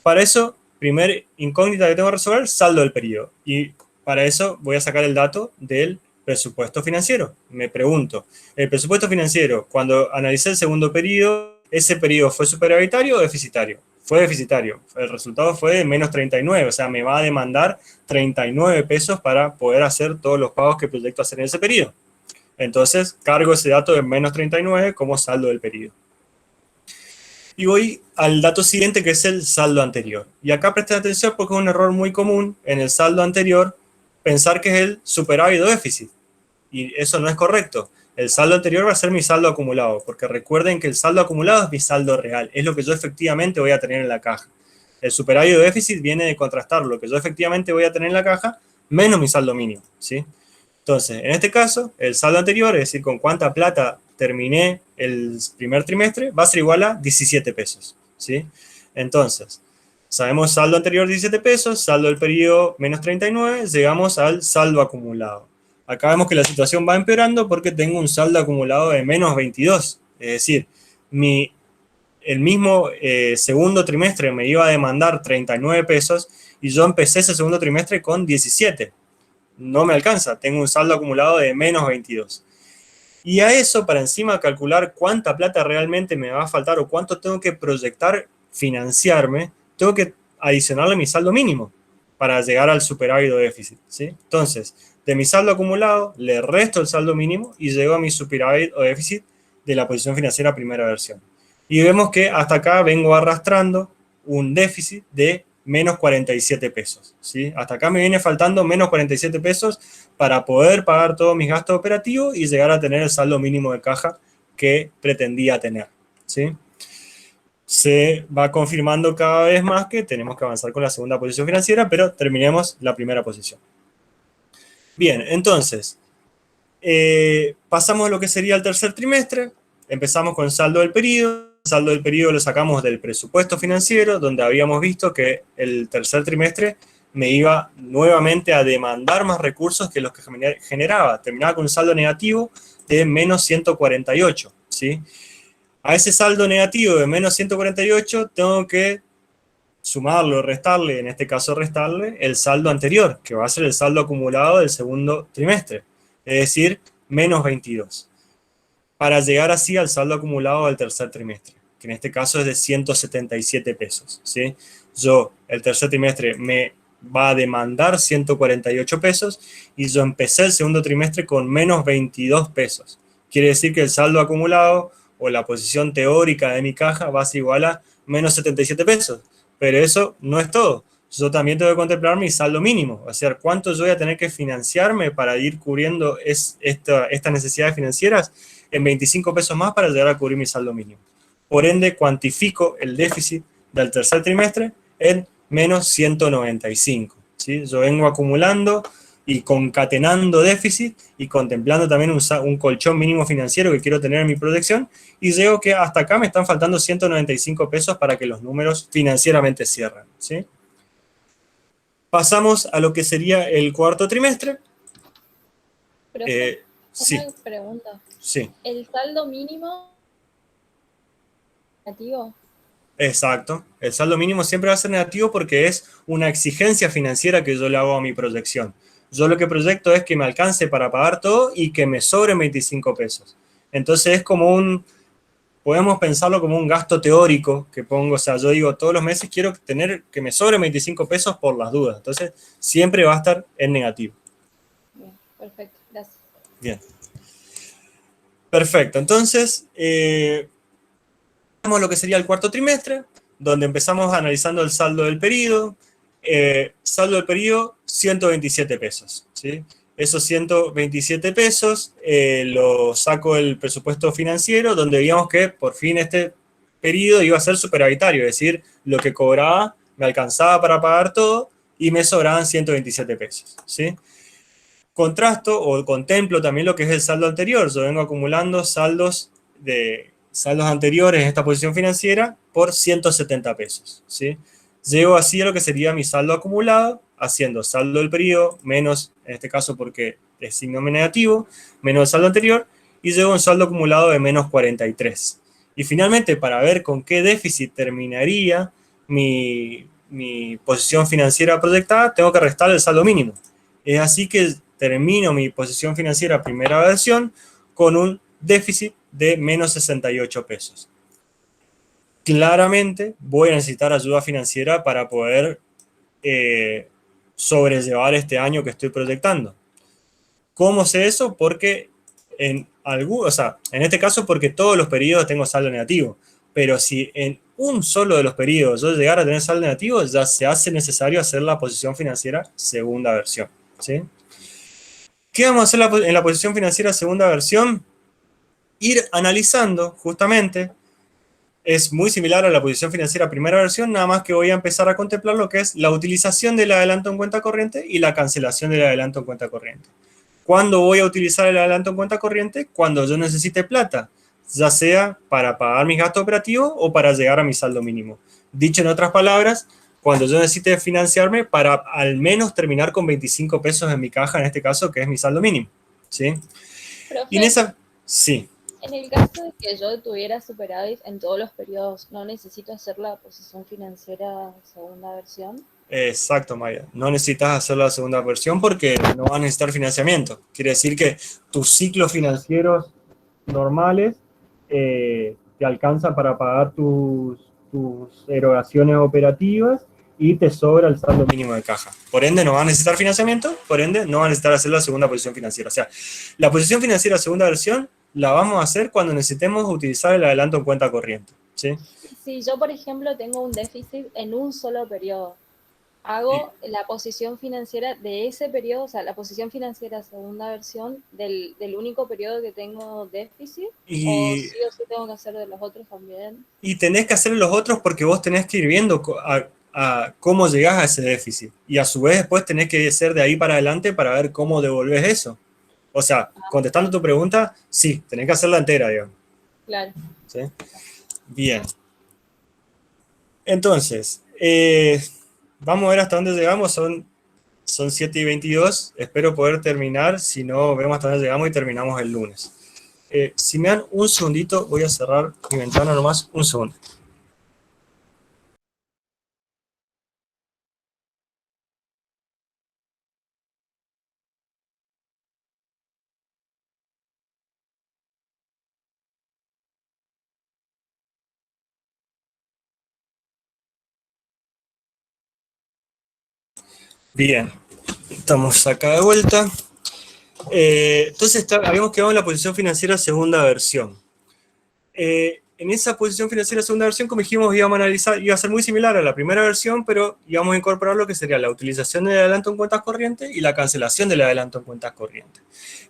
Para eso, primer incógnita que tengo que resolver, saldo del periodo. Y para eso voy a sacar el dato del presupuesto financiero. Me pregunto, el presupuesto financiero, cuando analicé el segundo periodo, ¿ese periodo fue superavitario o deficitario? Fue deficitario. El resultado fue de menos 39, o sea, me va a demandar 39 pesos para poder hacer todos los pagos que proyecto hacer en ese periodo. Entonces, cargo ese dato de menos 39 como saldo del periodo. Y voy al dato siguiente, que es el saldo anterior. Y acá presten atención porque es un error muy común en el saldo anterior pensar que es el superávit o déficit. Y eso no es correcto. El saldo anterior va a ser mi saldo acumulado, porque recuerden que el saldo acumulado es mi saldo real, es lo que yo efectivamente voy a tener en la caja. El superávit o déficit viene de contrastar lo que yo efectivamente voy a tener en la caja menos mi saldo mínimo, ¿sí? Entonces, en este caso, el saldo anterior, es decir, con cuánta plata terminé el primer trimestre, va a ser igual a 17 pesos, ¿sí? Entonces, sabemos saldo anterior 17 pesos, saldo del periodo menos 39, llegamos al saldo acumulado. Acá vemos que la situación va empeorando porque tengo un saldo acumulado de menos 22, es decir, el mismo segundo trimestre me iba a demandar 39 pesos y yo empecé ese segundo trimestre con 17. No me alcanza, tengo un saldo acumulado de menos 22. Y a eso, para encima calcular cuánta plata realmente me va a faltar o cuánto tengo que proyectar financiarme, tengo que adicionarle mi saldo mínimo para llegar al superávit o déficit, ¿sí? Entonces, de mi saldo acumulado, le resto el saldo mínimo y llego a mi superávit o déficit de la posición financiera primera versión. Y vemos que hasta acá vengo arrastrando un déficit de menos 47 pesos, ¿sí? Hasta acá me viene faltando menos 47 pesos para poder pagar todos mis gastos operativos y llegar a tener el saldo mínimo de caja que pretendía tener, ¿sí? Se va confirmando cada vez más que tenemos que avanzar con la segunda posición financiera, pero terminemos la primera posición. Bien, entonces, pasamos a lo que sería el tercer trimestre, empezamos con saldo del periodo. El saldo del periodo lo sacamos del presupuesto financiero, donde habíamos visto que el tercer trimestre me iba nuevamente a demandar más recursos que los que generaba. Terminaba con un saldo negativo de menos 148, ¿sí? A ese saldo negativo de menos 148 tengo que sumarlo, restarle, en este caso restarle, el saldo anterior, que va a ser el saldo acumulado del segundo trimestre, es decir, menos 22. Para llegar así al saldo acumulado del tercer trimestre, que en este caso es de 177 pesos, ¿sí? Yo, el tercer trimestre, me va a demandar 148 pesos y yo empecé el segundo trimestre con menos 22 pesos. Quiere decir que el saldo acumulado o la posición teórica de mi caja va a ser igual a menos 77 pesos. Pero eso no es todo. Yo también tengo que contemplar mi saldo mínimo, o sea, cuánto yo voy a tener que financiarme para ir cubriendo estas necesidades financieras en 25 pesos más para llegar a cubrir mi saldo mínimo. Por ende, cuantifico el déficit del tercer trimestre en menos 195. ¿Sí? Yo vengo acumulando y concatenando déficit y contemplando también un colchón mínimo financiero que quiero tener en mi proyección y llego que hasta acá me están faltando 195 pesos para que los números financieramente cierren, ¿sí? Pasamos a lo que sería el cuarto trimestre. Sí. Una pregunta. Sí. ¿El saldo mínimo negativo? Exacto. El saldo mínimo siempre va a ser negativo porque es una exigencia financiera que yo le hago a mi proyección. Yo lo que proyecto es que me alcance para pagar todo y que me sobren 25 pesos. Entonces es como podemos pensarlo como un gasto teórico que pongo, o sea, yo digo, todos los meses quiero tener que me sobren 25 pesos por las dudas. Entonces siempre va a estar en negativo. Bien, perfecto, gracias. Bien. Perfecto, entonces, vemos lo que sería el cuarto trimestre, donde empezamos analizando el saldo del periodo. Saldo del periodo, 127 pesos, ¿sí? Esos 127 pesos lo saco del presupuesto financiero, donde veíamos que por fin este periodo iba a ser superavitario, es decir, lo que cobraba me alcanzaba para pagar todo y me sobraban 127 pesos, ¿sí? Contrasto o contemplo también lo que es el saldo anterior. Yo vengo acumulando saldos anteriores en esta posición financiera por 170 pesos, ¿sí? Llego así a lo que sería mi saldo acumulado haciendo saldo del periodo menos, en este caso porque es signo negativo, menos el saldo anterior, y llego a un saldo acumulado de menos 43. Y finalmente, para ver con qué déficit terminaría mi posición financiera proyectada, tengo que restar el saldo mínimo. Es así que termino mi posición financiera primera versión con un déficit de menos 68 pesos. Claramente voy a necesitar ayuda financiera para poder sobrellevar este año que estoy proyectando. ¿Cómo sé eso? Porque en este caso porque todos los periodos tengo saldo negativo, pero si en un solo de los periodos yo llegara a tener saldo negativo, ya se hace necesario hacer la posición financiera segunda versión, ¿sí? ¿Qué vamos a hacer en la posición financiera segunda versión? Ir analizando justamente. Es muy similar a la posición financiera primera versión, nada más que voy a empezar a contemplar lo que es la utilización del adelanto en cuenta corriente y la cancelación del adelanto en cuenta corriente. ¿Cuándo voy a utilizar el adelanto en cuenta corriente? Cuando yo necesite plata, ya sea para pagar mis gastos operativos o para llegar a mi saldo mínimo. Dicho en otras palabras, cuando yo necesite financiarme para al menos terminar con 25 pesos en mi caja, en este caso, que es mi saldo mínimo, ¿sí? Profe, Y en esa... Sí. en el caso de que yo tuviera superávit en todos los periodos, ¿no necesito hacer la posición financiera segunda versión? Exacto, Maya. No necesitas hacer la segunda versión porque no vas a necesitar financiamiento. Quiere decir que tus ciclos financieros normales te alcanzan para pagar tus erogaciones operativas y te sobra el saldo mínimo de caja. Por ende, no vas a necesitar financiamiento, por ende, no vas a necesitar hacer la segunda posición financiera. O sea, la posición financiera segunda versión la vamos a hacer cuando necesitemos utilizar el adelanto en cuenta corriente, ¿sí? Si yo, por ejemplo, tengo un déficit en un solo periodo, hago la posición financiera de ese periodo, o sea, la posición financiera segunda versión del único periodo que tengo déficit, o sí tengo que hacer de los otros también. Y tenés que hacer los otros porque vos tenés que ir viendo a cómo llegás a ese déficit. Y a su vez después tenés que ser de ahí para adelante para ver cómo devolvés eso. O sea, contestando tu pregunta, sí, tenés que hacerla entera, digamos. Claro. ¿Sí? Bien. Entonces, vamos a ver hasta dónde llegamos. Son 7:22. Espero poder terminar. Si no, vemos hasta dónde llegamos y terminamos el lunes. Si me dan un segundito, voy a cerrar mi ventana nomás. Un segundo. Bien, estamos acá de vuelta. Entonces, habíamos quedado en la posición financiera segunda versión. En esa posición financiera segunda versión, como dijimos, íbamos a analizar, iba a ser muy similar a la primera versión, pero íbamos a incorporar lo que sería la utilización del adelanto en cuentas corrientes y la cancelación del adelanto en cuentas corrientes.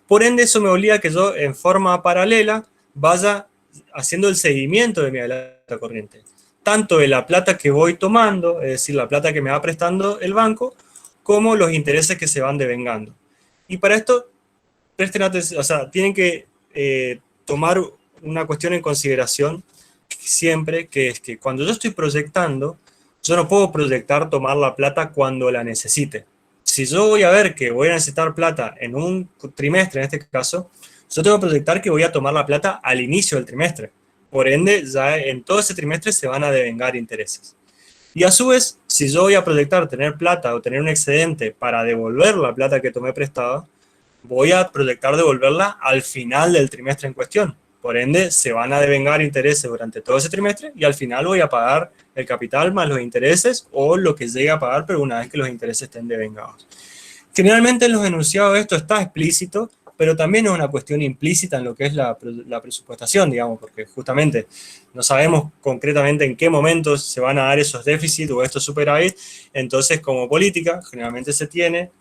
Por ende, eso me obliga a que yo, en forma paralela, vaya haciendo el seguimiento de mi adelanto corriente. Tanto de la plata que voy tomando, es decir, la plata que me va prestando el banco, como los intereses que se van devengando. Y para esto, presten atención, o sea, tienen que tomar una cuestión en consideración siempre, que es que cuando yo estoy proyectando, yo no puedo proyectar tomar la plata cuando la necesite. Si yo voy a ver que voy a necesitar plata en un trimestre, en este caso, yo tengo que proyectar que voy a tomar la plata al inicio del trimestre. Por ende, ya en todo ese trimestre se van a devengar intereses. Y a su vez, si yo voy a proyectar tener plata o tener un excedente para devolver la plata que tomé prestada, voy a proyectar devolverla al final del trimestre en cuestión. Por ende, se van a devengar intereses durante todo ese trimestre y al final voy a pagar el capital más los intereses o lo que llegue a pagar, pero una vez que los intereses estén devengados. Generalmente en los enunciados esto está explícito, pero también es una cuestión implícita en lo que es la presupuestación, digamos, porque justamente no sabemos concretamente en qué momentos se van a dar esos déficits o estos superávit. Entonces, como política, generalmente se tiene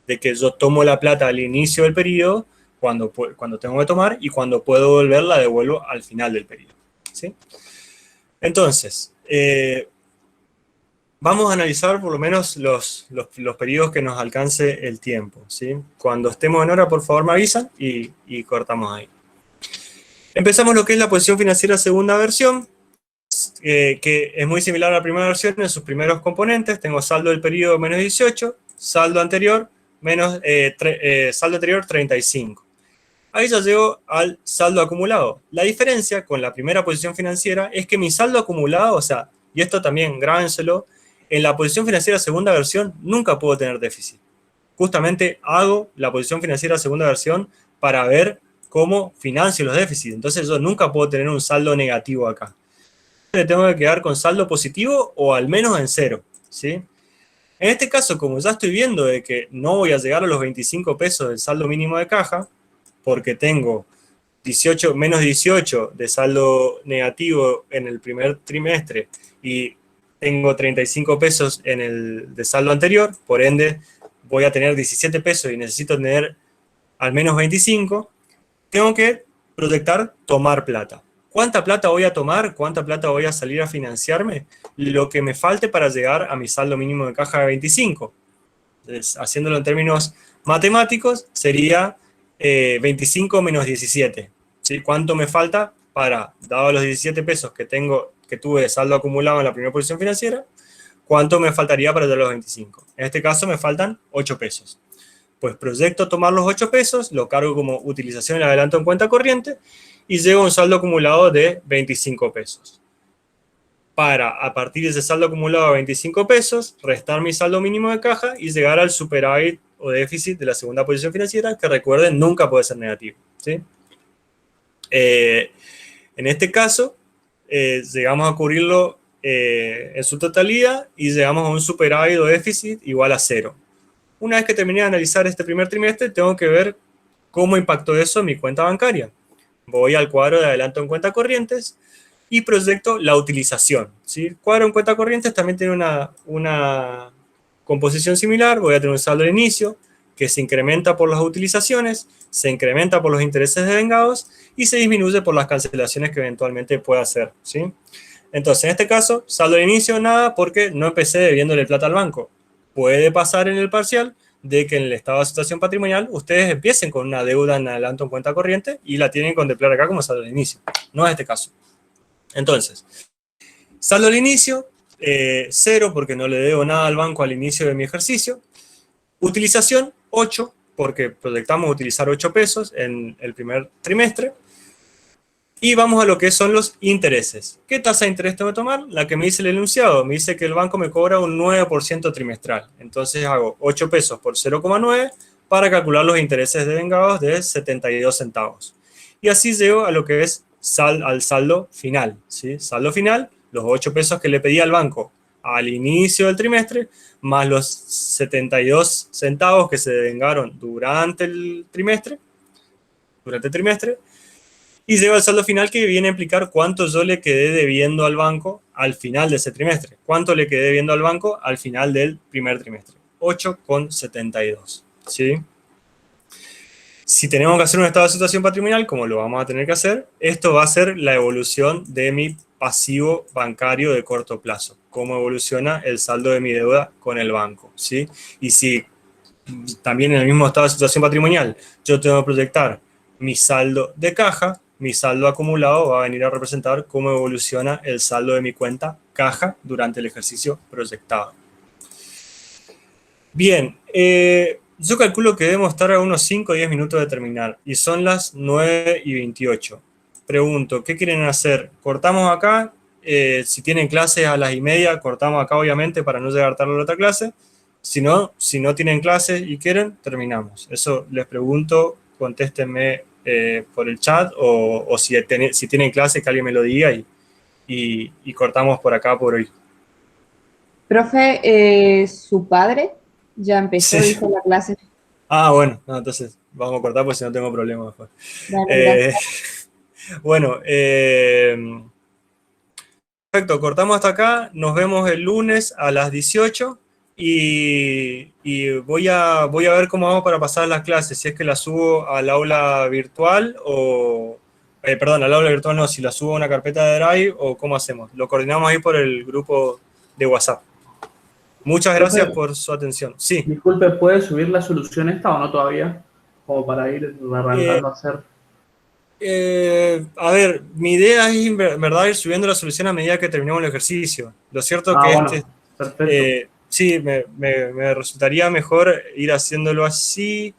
de que yo tomo la plata al inicio del periodo, cuando tengo que tomar, y cuando puedo volver, la devuelvo al final del periodo, ¿sí? Entonces, vamos a analizar por lo menos los periodos que nos alcance el tiempo, ¿sí? Cuando estemos en hora, por favor, me avisan y cortamos ahí. Empezamos lo que es la posición financiera segunda versión, que es muy similar a la primera versión en sus primeros componentes. Tengo saldo del periodo menos 18, saldo anterior menos saldo anterior 35. Ahí ya llego al saldo acumulado. La diferencia con la primera posición financiera es que mi saldo acumulado, o sea, y esto también grábenselo, en la posición financiera segunda versión nunca puedo tener déficit. Justamente hago la posición financiera segunda versión para ver cómo financio los déficits. Entonces yo nunca puedo tener un saldo negativo acá. Tengo que quedar con saldo positivo o al menos en cero, ¿sí? En este caso, como ya estoy viendo de que no voy a llegar a los 25 pesos del saldo mínimo de caja, porque tengo menos 18 de saldo negativo en el primer trimestre y tengo 35 pesos en el de saldo anterior, por ende voy a tener 17 pesos y necesito tener al menos 25, tengo que proyectar tomar plata. ¿Cuánta plata voy a tomar? ¿Cuánta plata voy a salir a financiarme? Lo que me falte para llegar a mi saldo mínimo de caja de 25. Entonces, haciéndolo en términos matemáticos, sería 25 menos 17. ¿Sí? ¿Cuánto me falta para, dado los 17 pesos que tuve de saldo acumulado en la primera posición financiera, cuánto me faltaría para llegar a los 25? En este caso me faltan 8 pesos. Pues proyecto tomar los 8 pesos, lo cargo como utilización y lo adelanto en cuenta corriente y llego a un saldo acumulado de 25 pesos. Para, a partir de ese saldo acumulado de 25 pesos, restar mi saldo mínimo de caja y llegar al superávit o déficit de la segunda posición financiera, que recuerden, nunca puede ser negativo, ¿sí? En este caso, llegamos a cubrirlo en su totalidad y llegamos a un superávit o déficit igual a 0. Una vez que terminé de analizar este primer trimestre, tengo que ver cómo impactó eso en mi cuenta bancaria. Voy al cuadro de adelanto en cuenta corrientes y proyecto la utilización, ¿sí? El cuadro en cuenta corrientes también tiene una composición similar. Voy a tener un saldo de inicio que se incrementa por las utilizaciones, se incrementa por los intereses devengados y se disminuye por las cancelaciones que eventualmente pueda hacer, ¿sí? Entonces, en este caso, saldo de inicio nada porque no empecé debiéndole plata al banco. Puede pasar en el parcial de que en el estado de situación patrimonial ustedes empiecen con una deuda en adelanto en cuenta corriente y la tienen que contemplar acá como saldo de inicio. No es este caso. Entonces, saldo al inicio, 0 porque no le debo nada al banco al inicio de mi ejercicio. Utilización, 8 porque proyectamos utilizar 8 pesos en el primer trimestre. Y vamos a lo que son los intereses. ¿Qué tasa de interés tengo que tomar? La que me dice el enunciado. Me dice que el banco me cobra un 9% trimestral. Entonces hago 8 pesos por 0,9 para calcular los intereses devengados de 72 centavos. Y así llego a lo que es al saldo final, ¿sí? Saldo final, los 8 pesos que le pedí al banco al inicio del trimestre, más los 72 centavos que se devengaron durante el trimestre, y llego al saldo final que viene a implicar cuánto yo le quedé debiendo al banco al final de ese trimestre. ¿Cuánto le quedé debiendo al banco al final del primer trimestre? 8,72, ¿sí? Si tenemos que hacer un estado de situación patrimonial, como lo vamos a tener que hacer, esto va a ser la evolución de mi pasivo bancario de corto plazo. Cómo evoluciona el saldo de mi deuda con el banco, ¿sí? Y si también en el mismo estado de situación patrimonial yo tengo que proyectar mi saldo de caja, mi saldo acumulado va a venir a representar cómo evoluciona el saldo de mi cuenta caja durante el ejercicio proyectado. Bien, yo calculo que debemos estar a unos 5 o 10 minutos de terminar y son las 9:28. Pregunto, ¿qué quieren hacer? ¿Cortamos acá? Si tienen clases a las 1:30, cortamos acá obviamente para no llegar tarde a la otra clase. Si no tienen clases y quieren, terminamos. Eso les pregunto, contéstenme por el chat o si tienen clases que alguien me lo diga y cortamos por acá por hoy. Profe, su padre ya empezó, Sí. dijo la clase. Ah, bueno, no, entonces vamos a cortar porque si no tengo problemas después. Dale, gracias. Bueno, perfecto, cortamos hasta acá. Nos vemos el lunes a las 18 y voy a ver cómo hago para pasar las clases, si es que las subo al aula virtual o... perdón, al aula virtual no, si las subo a una carpeta de Drive o cómo hacemos. Lo coordinamos ahí por el grupo de WhatsApp. Muchas gracias por su atención. Sí. Disculpe, ¿puede subir la solución esta o no todavía? Como para ir arrancando a hacer. A ver, mi idea es en verdad ir subiendo la solución a medida que terminemos el ejercicio. Lo cierto es que bueno, perfecto. sí, me resultaría mejor ir haciéndolo así.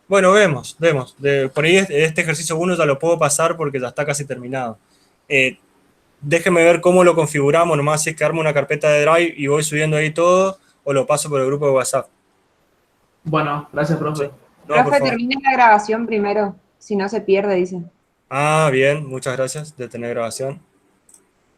Bueno, vemos. Por ahí este ejercicio 1 ya lo puedo pasar porque ya está casi terminado. Déjenme ver cómo lo configuramos, nomás si es que armo una carpeta de Drive y voy subiendo ahí todo, o lo paso por el grupo de WhatsApp. Bueno, gracias, profe. Sí. No, por Profe, favor. termine la grabación primero, si no se pierde, dice. Ah, bien, muchas gracias de tener grabación.